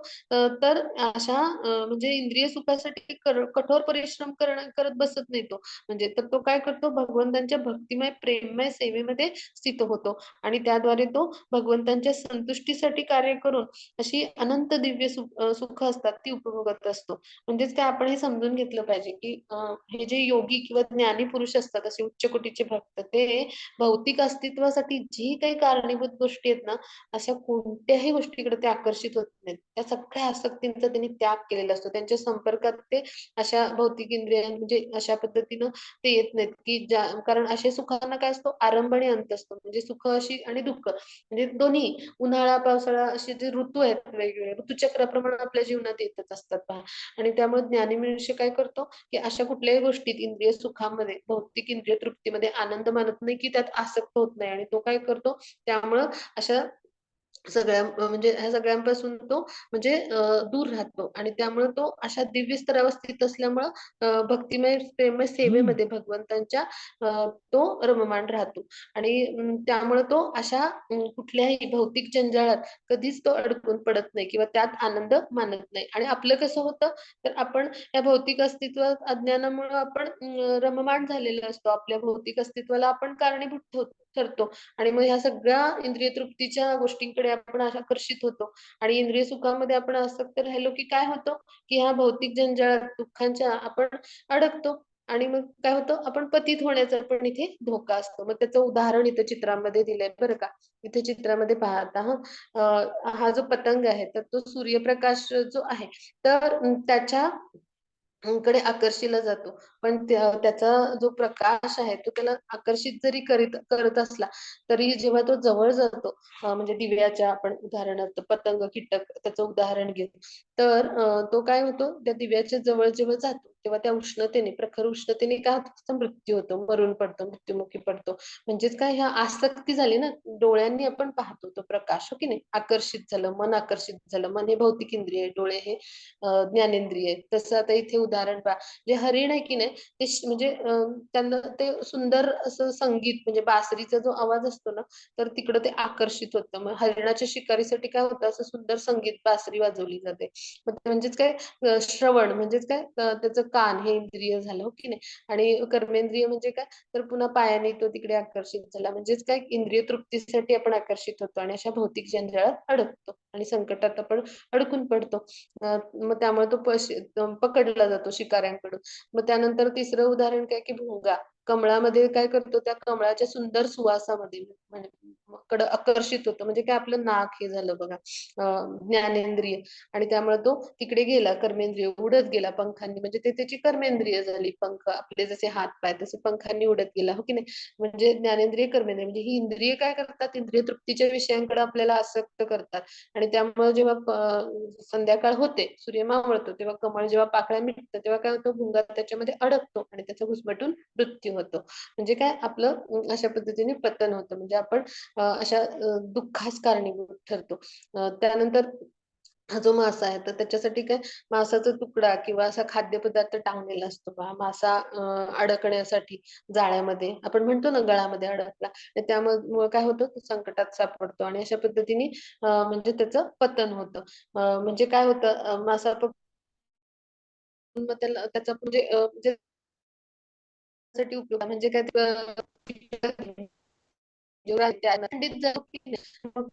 तर अशा म्हणजे इंद्रिय सुखासाठी कठोर परिश्रम करत बसत नाही तो. म्हणजे तर तो काय करतो, भगवंतांच्या भक्तिमय प्रेममय सेवेमध्ये स्थित होतो आणि त्याद्वारे तो भगवंतांच्या संतुष्टीसाठी कार्य करून अशी अनंत दिव्य सुख असतात ती उपभोगत असतो. म्हणजेच काय आपण हे समजून घेतलं पाहिजे की हे जे योगी किंवा ज्ञानी पुरुष असतात, असे उच्च कोटीचे भक्त, ते भौतिक अस्तित्वासाठी जी काही कारणीभूत गोष्टी आहेत ना, अशा कोणत्याही गोष्टीकडे ते आकर्षित होत नाहीत. त्या सगळ्या आसक्तींचा त्यांनी त्याग केलेला असतो. त्यांच्या संपर्कात ते अशा भौतिक इंद्रिया म्हणजे अशा पद्धतीनं ते येत नाहीत की कारण अशा सुखांना काय असतो, आरंभ आणि अंत असतो. म्हणजे सुख अशी आणि दुःख म्हणजे दोन्ही, उन्हाळा पावसाळा असे जे ऋतू आहेत वेगवेगळे ऋतुचक्राप्रमाणे आपल्या जीवनात येतच असतात पहा. आणि त्यामुळे ज्ञानी मनुष्य काय करतो, की अशा कुठल्याही गोष्टीत इंद्रिय सुखामध्ये भौतिक इंद्रिय तृप्तीमध्ये आनंद मानत नाही, की त्यात आसक्त होत नाही आणि तो काय करतो, त्यामुळं अशा सगळ्या म्हणजे ह्या सगळ्यांपासून तो म्हणजे दूर राहतो आणि त्यामुळे तो अशा दिव्य स्तरावर स्थित असल्यामुळं भक्तिमय प्रेममय सेवेमध्ये भगवंतांच्या तो रममाण राहतो आणि त्यामुळे तो अशा कुठल्याही भौतिक जंजाळात कधीच तो अडकून पडत नाही किंवा त्यात आनंद मानत नाही. आणि आपलं कसं होतं, तर आपण या भौतिक अस्तित्वात अज्ञानामुळे आपण रममाण झालेलो असतो. आपल्या भौतिक अस्तित्वाला आपण कारणीभूत ठरतो आणि मग ह्या सगळ्या इंद्रिय तृप्तीच्या गोष्टींकडे आपण आकर्षित होतो आणि इंद्रिय सुखामध्ये आपण आसक्त राहिलो की काय होतं, की ह्या भौतिक जंजाळात दुःखांच्या आपण अडकतो आणि मग काय होतं, आपण पतित होण्याचा पण इथे धोका असतो. मग त्याचं उदाहरण इथं चित्रामध्ये दिलंय बरं का. इथे चित्रामध्ये पाहता हा जो पतंग आहे तर तो सूर्यप्रकाश जो आहे तर त्याच्या कडे आकर्षिला जातो. पण त्याचा जो प्रकाश आहे तो त्याला आकर्षित जरी करत असला, तरी जेव्हा तो जवळ जातो म्हणजे दिव्याच्या आपण उदाहरणार्थ पतंग, कीटक त्याचं उदाहरण घेऊ. तर तो काय होतो, त्या दिव्याच्या जवळ जेव्हा जातो, तेव्हा त्या उष्णतेने, प्रखर उष्णतेने काय होतं, त्याचा मृत्यू होतो, मरून पडतो, मृत्युमुखी पडतो. म्हणजेच काय ह्या आसक्ती झाली ना, डोळ्यांनी आपण पाहतो तो प्रकाश, हो की नाही? आकर्षित झालं, मन आकर्षित झालं. मन हे भौतिक इंद्रिय आहे, डोळे हे ज्ञानेंद्रिय आहेत. तसं आता इथे उदाहरण पहा, जे हरीण आहे की नाही, ते म्हणजे त्यांना ते सुंदर असं संगीत म्हणजे बासरीचा जो आवाज असतो ना, तर तिकडं ते आकर्षित होतं. मग हरिणाच्या शिकारीसाठी काय होतं, असं सुंदर संगीत बासरी वाजवली जाते. मग म्हणजेच काय श्रवण म्हणजेच काय त्याचं कान हे इंद्रिय झालं, हो की नाही? आणि कर्मेंद्रिय म्हणजे काय, तर पुन्हा पायाने तो तिकडे आकर्षित झाला. म्हणजेच काय इंद्रिय तृप्तीसाठी आपण आकर्षित होतो आणि अशा भौतिक जंजाळात अडकतो आणि संकटात आपण अडकून पडतो. मग त्यामुळे तो पकडला जातो शिकाऱ्यांकडून. मग त्यानंतर तिसरं उदाहरण काय, की भुंगा. कमळामध्ये काय करतो, त्या कमळाच्या सुंदर सुवासामध्ये म्हणजे कडे आकर्षित होतो. म्हणजे काय आपलं नाक हे झालं बघा ज्ञानेंद्रिय आणि त्यामुळे तो तिकडे गेला कर्मेंद्रिय उडत गेला पंखांनी म्हणजे ते त्याची कर्मेंद्रिय झाली. पंख आपले जसे हात पाय तसे पंखांनी उडत गेला, हो की नाही? म्हणजे ज्ञानेंद्रिय कर्मेंद्रिय म्हणजे ही इंद्रिय काय करतात, इंद्रिय तृप्तीच्या विषयांकडे आपल्याला आसक्त करतात आणि त्यामुळे जेव्हा संध्याकाळ होते, सूर्य मावळतो, तेव्हा कमळ जेव्हा पाकळ्या मिटतं, तेव्हा काय होतं, भुंगा त्याच्यामध्ये अडकतो आणि त्याचा घुसमटून मृत्यू होतो. म्हणजे काय आपलं अशा पद्धतीने पतन होतं. म्हणजे आपण अशा दुःखास कारणीभूत ठरतो. त्यानंतर हा जो मासा आहे, तर त्याच्यासाठी काय मांसाचा तुकडा किंवा असा खाद्यपदार्थ टांगलेला असतो पहा. मासा अडकण्यासाठी जाळ्यामध्ये आपण म्हणतो ना, गळामध्ये अडकला. तर त्यामुळे काय होतं, तो संकटात सापडतो आणि अशा पद्धतीने म्हणजे त्याचं पतन होतं. म्हणजे काय होतं मासा मग त्याला त्याचा म्हणजे म्हणजे साठी उपयोग आहे. म्हणजे काय जेवढा थंडीत जाऊ की नाही, मग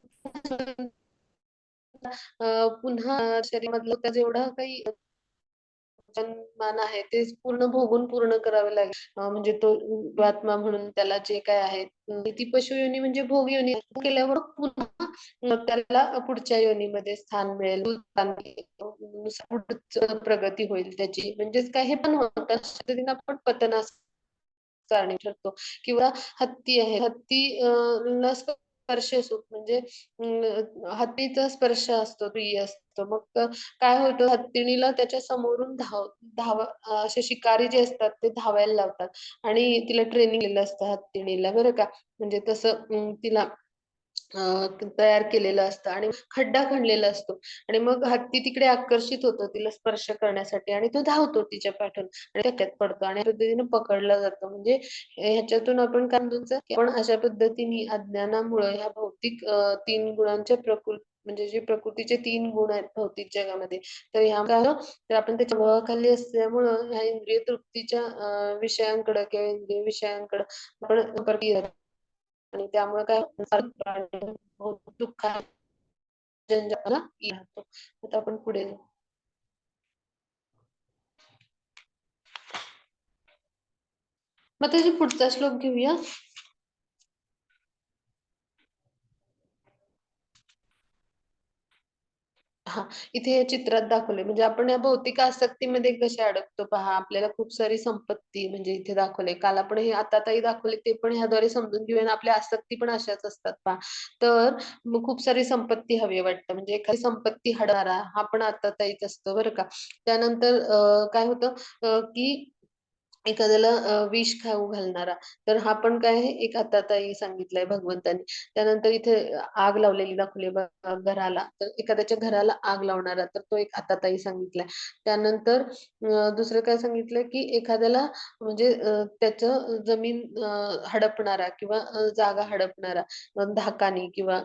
पुन्हा शरीरामधलं त्याचं जेवढं काही मान आहे ते पूर्ण भोगून पूर्ण करावे लागेल. म्हणजे तो आत्मा म्हणून त्याला जे काय आहे ती पशुयोनी म्हणजे भोग योनी केल्यावर पुन्हा त्याला पुढच्या योनीमध्ये स्थान मिळेल. पुढचं प्रगती होईल त्याची. म्हणजेच काय हे पण होतं. अशा पद्धतीने आपण पतनास कारणी ठरतो किंवा हत्ती आहे. हत्ती ला स्पर्श सुख म्हणजे हत्तीचा स्पर्श असतो, प्रिय असतो. मग काय होतं हत्तीणीला त्याच्या समोरून असे शिकारी जे असतात ते धावायला लावतात आणि तिला ट्रेनिंग दिलेलं असतं हत्तीणीला बरं का. म्हणजे तसं तिला तयार केलेलं असतं आणि खड्डा खणलेला असतो आणि मग हत्ती तिकडे आकर्षित होतो तिला स्पर्श करण्यासाठी आणि तो धावतो तिच्या पाठून आणि धक्क्यात पडतो आणि पद्धतीने पकडला जातो. म्हणजे ह्याच्यातून आपण काय म्हणतो की आपण अशा पद्धतीने अज्ञानामुळे ह्या भौतिक 3 गुणांच्या म्हणजे जे प्रकृतीचे 3 गुण आहेत भौतिक जगामध्ये, तर ह्या काय होतं, तर आपण त्याच्या मोहाखाली असल्यामुळं ह्या इंद्रिय तृप्तीच्या विषयांकडे किंवा इंद्रिय विषयांकडे आपण परत आणि त्यामुळे काय दुःख जनजगला राहतो. आता आपण पुढे जाऊ. मग त्याची पुढचा श्लोक घेऊया. हां, इथे हे चित्रात दाखवले म्हणजे आपण या भौतिक आसक्तीमध्ये कसे अडकतो पहा. आपल्याला खूप सारी संपत्ती म्हणजे इथे दाखवले. काल आपण हे आता ताई दाखवले ते पण ह्याद्वारे समजून घेऊया आणि आपल्या आसक्ती पण अशाच असतात पहा. तर मग खूप सारी संपत्ती हवी वाटतं म्हणजे एखादी संपत्ती हडणारा हा पण आत्ताताईच असतो बरं का. त्यानंतर काय होतं की एखाद्याला विष खाऊ घालणारा, तर हा पण काय आहे एक आत्ताताई सांगितलंय भगवंतांनी. त्यानंतर इथे आग लावलेली दाखवली बघा घराला, तर एखाद्याच्या घराला आग लावणारा, तर तो एक आत्ताताई सांगितलाय. त्यानंतर दुसरं काय सांगितलंय, की एखाद्याला म्हणजे त्याचं जमीन हडपणारा किंवा जागा हडपणारा धाकानी किंवा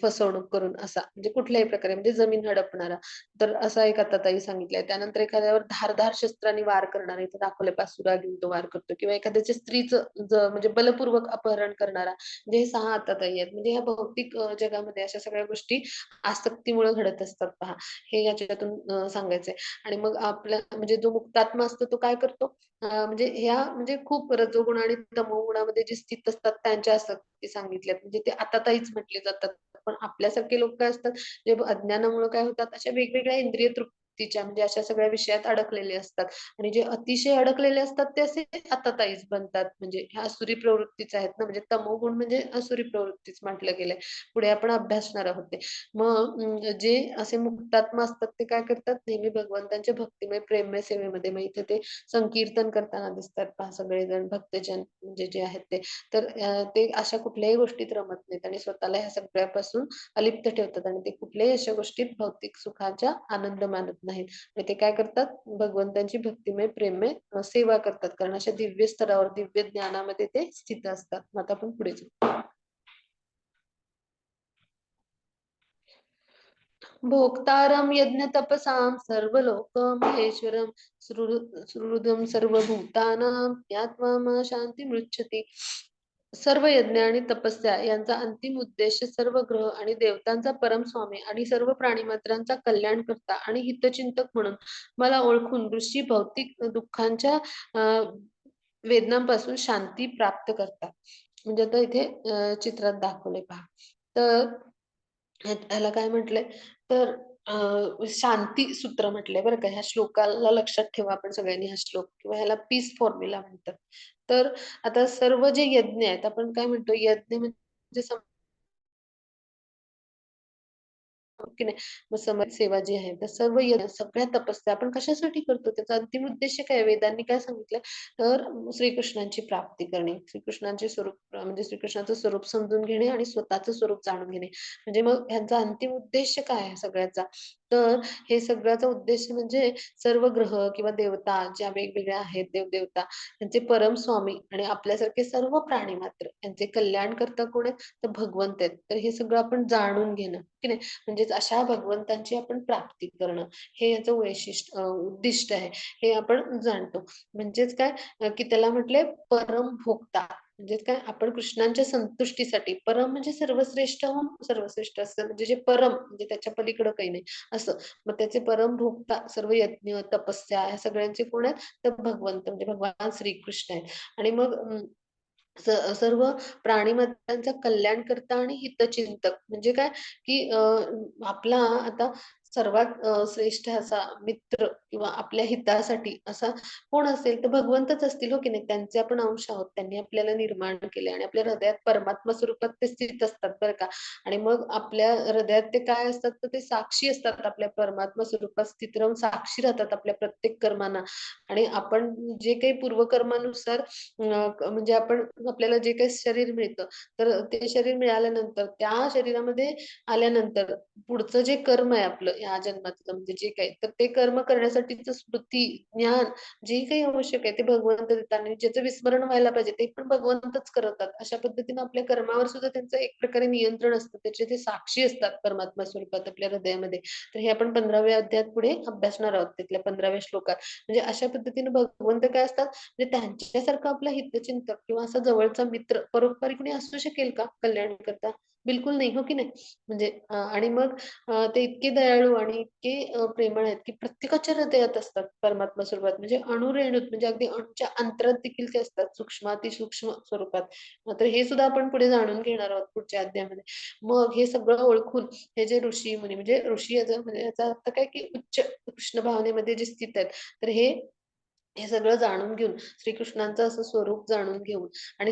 फसवणूक करून असा, म्हणजे कुठल्याही प्रकारे म्हणजे जमीन हडपणारा. तर असा एक आत्ताताई सांगितलंय. त्यानंतर एखाद्यावर धारदार शस्त्रांनी वार करणारा, इथे दाखवलंय पासूरा घेऊन तो वार करतो किंवा एखाद्याच्या स्त्रीचं म्हणजे बलपूर्वक अपहरण करणारा, म्हणजे हे 6 आत्ताताई आहेत. म्हणजे ह्या भौतिक जगामध्ये अशा सगळ्या गोष्टी आसक्तीमुळे घडत असतात पहा. हे याच्यातून सांगायचंय. आणि मग आपल्या म्हणजे जो मुक्तात्मा असतो तो काय करतो? म्हणजे ह्या म्हणजे खूप रजोगुण आणि तमोगुणामध्ये जे स्थित असतात त्यांच्या आसक्ती सांगितल्यात. म्हणजे ते आत्ताताईच म्हटले जातात. पण आपल्यासारखे लोक काय असतात जे अज्ञानामुळे काय होतात अशा वेगवेगळ्या इंद्रिय तृप्तीच्या म्हणजे अशा सगळ्या विषयात अडकलेले असतात आणि जे अतिशय अडकलेले असतात ते असे आत्ताताईच बनतात. म्हणजे ह्या असुरी प्रवृत्तीच आहेत ना, म्हणजे तमोगुण म्हणजे असुरी प्रवृत्तीच म्हटलं गेलंय. पुढे आपण अभ्यासणार आहोत ते. मग जे असे मुक्तात्मा असतात ते काय करतात नेहमी भगवंतांच्या भक्तिमय प्रेममय सेवेमध्ये. मग इथे ते संकीर्तन करताना दिसतात पहा सगळेजण भक्तजन म्हणजे जे आहेत ते. तर ते अशा कुठल्याही गोष्टीत रमत नाहीत आणि स्वतःला ह्या सगळ्यापासून अलिप्त ठेवतात आणि ते कुठल्याही अशा गोष्टीत भौतिक सुखाचा आनंद मानत नाहीत. आणि ते काय करतात भगवंतांची भक्तिमय प्रेममय सेवा करतात कारण अशा दिव्य स्तरावर दिव्य ज्ञानामध्ये ते स्थित असतात. मग आता आपण पुढे जाऊ. भोक्तारं यज्ञतपसां सर्वलोकमहेश्वरं सुहृदं सर्वभूतानां ज्ञात्वा मा शान्तिमृच्छति. सर्व यज्ञ आणि तपस्या यांचा अंतिम उद्देश सर्व ग्रह आणि देवतांचा परमस्वामी आणि सर्व प्राणीमात्रांचा कल्याण करता आणि हितचिंतक म्हणून मला ओळखून ऋषी भौतिक दुःखांच्या वेदनांपासून शांती प्राप्त करतात. म्हणजे आता इथे चित्रात दाखवले पहा. तर ह्याला काय म्हटलंय तर शांती सूत्र म्हटलंय बरं का. ह्या श्लोकाला लक्षात ठेवा आपण सगळ्यांनी हा श्लोक किंवा ह्याला पीस फॉर्म्युला म्हणतात. तर आता सर्व जे यज्ञ आहेत आपण काय म्हणतो यज्ञ म्हणजे हो की नाही? मग समाजसेवा जी आहे, तर सर्व सगळ्या तपस्या आपण कशासाठी करतो? त्याचा अंतिम उद्देश काय आहे? वेदांनी काय सांगितलं? तर श्रीकृष्णांची प्राप्ती करणे. श्रीकृष्णांचे स्वरूप म्हणजे श्रीकृष्णाचं स्वरूप समजून घेणे आणि स्वतःचं स्वरूप जाणून घेणे. म्हणजे मग ह्यांचा अंतिम उद्देश काय आहे सगळ्याचा? तर हे सगळ्याचा उद्देश म्हणजे सर्व ग्रह किंवा देवता ज्या वेगवेगळ्या आहेत, देव-देवता त्यांचे परम स्वामी आणि आपल्यासारखे सर्व प्राणी मात्र यांचे कल्याणकर्ता कोण आहेत? तर भगवंत आहेत. तर हे सगळं आपण जाणून घेणं, की नाही? म्हणजेच अशा भगवंतांची आपण प्राप्ती करणं हे याचं वैशिष्ट्य उद्दिष्ट आहे हे आपण जाणतो. म्हणजेच काय की त्याला म्हटलंय परम भोक्ता. म्हणजेच काय आपण कृष्णांच्या संतुष्टीसाठी परम म्हणजे सर्वश्रेष्ठहून सर्वश्रेष्ठ असतं म्हणजे जे परम म्हणजे त्याच्या पलीकडे काही नाही असं. मग त्याचे परम भोक्ता सर्व यज्ञ, तपस्या ह्या सगळ्यांचे कोण आहेत? तर भगवंत म्हणजे भगवान श्रीकृष्ण आहेत. आणि मग सर्व प्राणीमात्रांचा कल्याण करता आणि हितचिंतक म्हणजे काय की आपला आता सर्वात श्रेष्ठ असा मित्र किंवा आपल्या हितासाठी असा कोण असेल तर भगवंतच असतील, हो की नाही? त्यांचे आपण अंश आहोत. त्यांनी आपल्याला निर्माण केले आणि आपल्या हृदयात परमात्मा स्वरूपात ते स्थित असतात बरं का. आणि मग आपल्या हृदयात ते काय असतात, तर ते साक्षी असतात. आपल्या परमात्मा स्वरूपात स्थित राहून साक्षी राहतात आपल्या प्रत्येक कर्मांना. आणि आपण जे काही पूर्वकर्मानुसार म्हणजे आपण आपल्याला जे काही शरीर मिळतं, तर ते शरीर मिळाल्यानंतर त्या शरीरामध्ये आल्यानंतर पुढचं जे कर्म आहे आपलं ह्या जन्मातलं म्हणजे जे काही, तर ते कर्म करण्यासाठीचं स्मृती, ज्ञान जे काही आवश्यक आहे ते भगवंत देतात आणि ज्याचं विस्मरण व्हायला पाहिजे ते पण भगवंतच करतात. अशा पद्धतीने आपल्या कर्मावर सुद्धा त्यांचं एक प्रकारे नियंत्रण असतं. त्याचे ते साक्षी असतात परमात्मा स्वरूपात आपल्या हृदयामध्ये. तर हे आपण 15व्या अध्यायात पुढे अभ्यासणार आहोत तिथल्या 15व्या श्लोकात. म्हणजे अशा पद्धतीने भगवंत काय असतात, म्हणजे त्यांच्यासारखा आपला हितचिंतक किंवा असा जवळचा मित्र परोपकारी कोणी असू शकेल का कल्याणकर्ता? बिलकुल नाही, हो की नाही? म्हणजे आणि मग ते इतके दयाळू आणि इतके प्रेमळ आहेत, की प्रत्येकाच्या हृदयात असतात परमात्मा स्वरूपात. म्हणजे अणुरेणूत म्हणजे अगदी अणूच्या अंतरात देखील ते असतात, सूक्ष्मातिसूक्ष्म स्वरूपात. तर हे सुद्धा आपण पुढे जाणून घेणार आहोत पुढच्या अध्यायामध्ये. मग हे सगळं ओळखून हे जे ऋषी-मुनी म्हणजे ऋषी याचा म्हणजे याचा अर्थ काय, की उच्च कृष्ण भावनेमध्ये जे स्थित आहेत. तर हे सगळं जाणून घेऊन, श्रीकृष्णांचं असं स्वरूप जाणून घेऊन आणि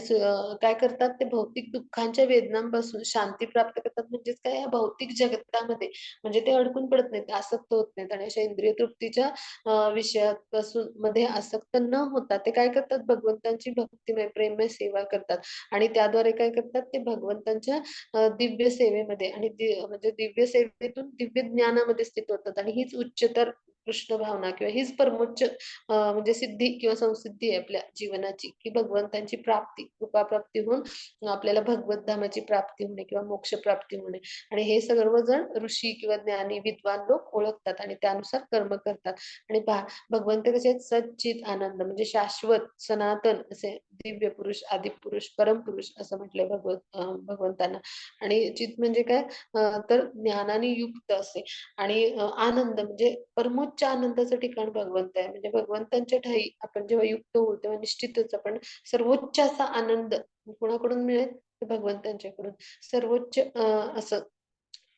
काय करतात ते भौतिक दुःखांच्या वेदनांपासून शांती प्राप्त करतात. म्हणजेच काय, या भौतिक जगतामध्ये म्हणजे ते अडकून पडत नाहीत, आसक्त होत नाहीत आणि अशा इंद्रिय तृप्तीच्या विषयापासून मध्ये आसक्त न होता ते काय करतात, भगवंतांची भक्तिमय, प्रेममय सेवा करतात आणि त्याद्वारे काय करतात, ते भगवंतांच्या दिव्य सेवेमध्ये आणि म्हणजे दिव्य सेवेतून दिव्य ज्ञानामध्ये स्थित होतात आणि हीच उच्चतर कृष्ण भावना किंवा हीच परमोच्च म्हणजे सिद्धी किंवा संसिद्धी आहे आपल्या जीवनाची, की भगवंतांची प्राप्ती, कृपाप्राप्ती होऊन आपल्याला भगवत धामाची प्राप्ती होणे किंवा मोक्ष प्राप्ती होणे. आणि हे सर्वजण ऋषी किंवा ज्ञानी, विद्वान लोक ओळखतात आणि त्यानुसार कर्म करतात. आणि पहा, भगवंत कसे आहेत, सच्चित आनंद म्हणजे शाश्वत, सनातन असे दिव्य पुरुष, आदिपुरुष, परमपुरुष असं म्हटलंय भगवंतांना. आणि चित म्हणजे काय, तर ज्ञानाने युक्त असे आणि आनंद म्हणजे परमोच्च आनंदाचं ठिकाण भगवंत आहे. म्हणजे भगवंतांच्या ठायी आपण जेव्हा युक्त होऊ तेव्हा निश्चितच आपण सर्वोच्च असा आनंद कुणाकडून मिळेल? तर भगवंतांच्याकडून. सर्वोच्च असं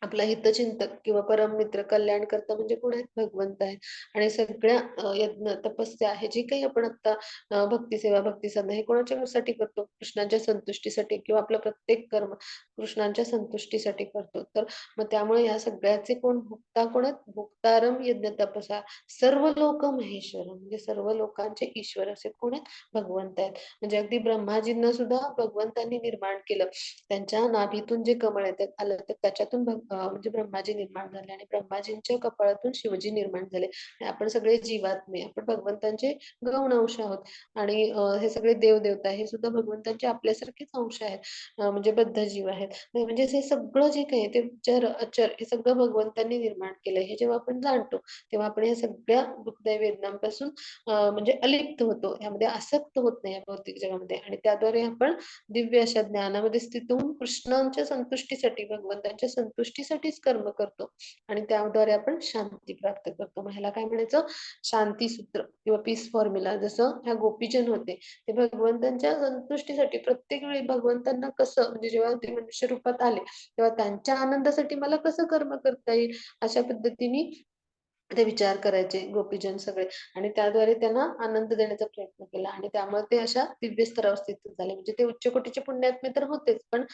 आपला हितचिंतक किंवा परममित्र, कल्याणकर्ता म्हणजे कोण आहेत? भगवंत आहेत. आणि सगळ्या यज्ञ, तपस्या हे जे काही आपण आता भक्तिसेवा, भक्तिसाधना हे कोणाच्यासाठी करतो? कृष्णाच्या संतुष्टीसाठी किंवा आपलं प्रत्येक कर्म कृष्णांच्या संतुष्टीसाठी करतो. तर मग त्यामुळे या सगळ्याचे कोण भोक्ता कोण आहेत? भोक्तारम यज्ञ तपसा सर्व लोक महेश्वर म्हणजे सर्व लोकांचे ईश्वर असे कोण आहेत? भगवंत आहेत. म्हणजे अगदी ब्रह्माजींना सुद्धा भगवंतांनी निर्माण केलं. त्यांच्या नाभीतून जे कमळ आहे आलं, तर त्याच्यातून म्हणजे ब्रह्माजी निर्माण झाले आणि ब्रह्माजींच्या कपाळातून शिवजी निर्माण झाले. आणि आपण सगळे जीवात्मे, आपण भगवंतांचे गौण अंश आहोत. आणि हे सगळे देव-देवता हे सुद्धा भगवंतांचे आपल्यासारखेच अंश आहेत. म्हणजे बद्ध जीव आहेत. म्हणजे हे सगळं जे काही आहे ते चर, अचर हे सगळं भगवंतांनी निर्माण केलंय. हे जेव्हा आपण जाणतो, तेव्हा आपण या सगळ्या दुःखदायी वेदनांपासून म्हणजे अलिप्त होतो. यामध्ये आसक्त होत नाही या भौतिक जगामध्ये आणि त्याद्वारे आपण दिव्य अशा ज्ञानामध्ये स्थित होऊन कृष्णांच्या संतुष्टीसाठी, भगवंतांच्या संतुष्टीसाठीच कर्म करतो आणि त्याद्वारे आपण शांती प्राप्त करतो. मग ह्याला काय म्हणायचं? शांती सूत्र किंवा पीस फॉर्म्युला. जसं ह्या गोपीजन होते, ते भगवंतांच्या संतुष्टीसाठी प्रत्येक वेळी भगवंतांना कसं म्हणजे जेव्हा ते मनुष्य रूपात आले, तेव्हा त्यांच्या आनंदासाठी मला कसं कर्म करता येईल, अशा पद्धतीने ते विचार करायचे गोपीजन सगळे आणि त्याद्वारे त्यांना आनंद देण्याचा प्रयत्न केला आणि त्यामुळे ते अशा दिव्य स्तरावर स्थित झाले. म्हणजे ते उच्च कोटीचे पुण्यात्मे तर होतेच, पण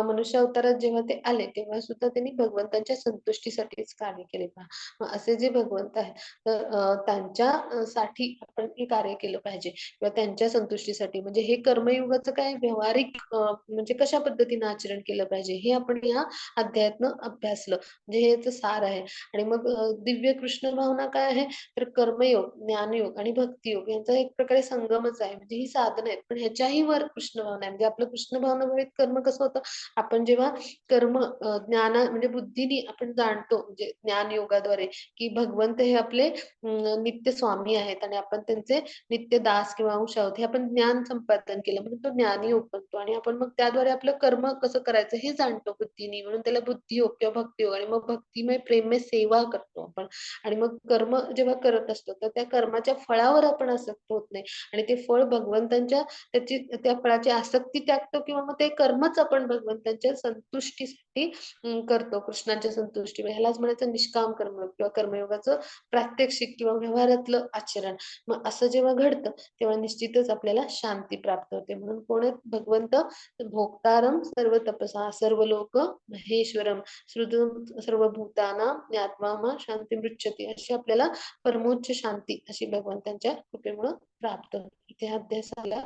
मनुष्य अवतारात जेव्हा ते आले, तेव्हा सुद्धा त्यांनी भगवंतांच्या संतुष्टीसाठीच कार्य केले पहा. मग असे जे भगवंत आहेत, तर त्यांच्या साठी आपण हे कार्य केलं पाहिजे किंवा त्यांच्या संतुष्टीसाठी म्हणजे हे कर्मयुगाचं काय व्यावहारिक म्हणजे कशा पद्धतीने आचरण केलं पाहिजे, हे आपण या अध्यायातनं अभ्यासलं. म्हणजे हे याचं सार आहे. आणि मग दिव्य कृष्ण भावना काय आहे? तर कर्मयोग, ज्ञानयोग आणि भक्तियोग यांचा एक प्रकारे संगमच आहे. म्हणजे ही साधनं आहेत. पण ह्याच्याही वर कृष्ण भावना आहे. म्हणजे आपलं कृष्ण भावनामुळे कर्म कसं होतं? आपण जेव्हा कर्म म्हणजे बुद्धीने आपण जाणतो म्हणजे ज्ञान योगाद्वारे, की भगवंत हे आपले नित्य स्वामी आहेत आणि आपण त्यांचे नित्य दास किंवा अंश आहोत. हे आपण ज्ञान संपादन केलं म्हणून तो ज्ञानयोग बनतो आणि आपण मग त्याद्वारे आपलं कर्म कसं करायचं हे जाणतो बुद्धीने. म्हणून त्याला बुद्धियोग किंवा भक्तियोग आणि मग भक्तिमय, प्रेममय सेवा करतो आपण. आणि मग कर्म जेव्हा करत असतो तर त्या कर्माच्या फळावर आपण आसक्त होत नाही आणि ते फळ भगवंतांच्या त्या फळाची आसक्ती त्यागतो किंवा मग ते कर्मच आपण भगवंतांच्या संतुष्टीसाठी करतो, कृष्णाच्या संतुष्टी ह्यालाच म्हणायचं निष्काम कर्म किंवा कर्मयोगाचं प्रात्यक्षिक किंवा व्यवहारातलं आचरण. मग असं जेव्हा घडतं तेव्हा निश्चितच आपल्याला शांती प्राप्त होते. म्हणून कोण आहेत भगवंत? भोक्तारम सर्व तपसा सर्व लोक महेश्वरम श्रुतम सर्वभूतानां ज्ञात्वा शांती मृच्छती, अशी आपल्याला परमोच्च शांती अशी भगवंतांच्या कृपेमुळे प्राप्त होते. इथे हा अध्याय झाला.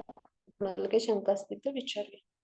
कोणाला काही शंका असतील तर विचारूया.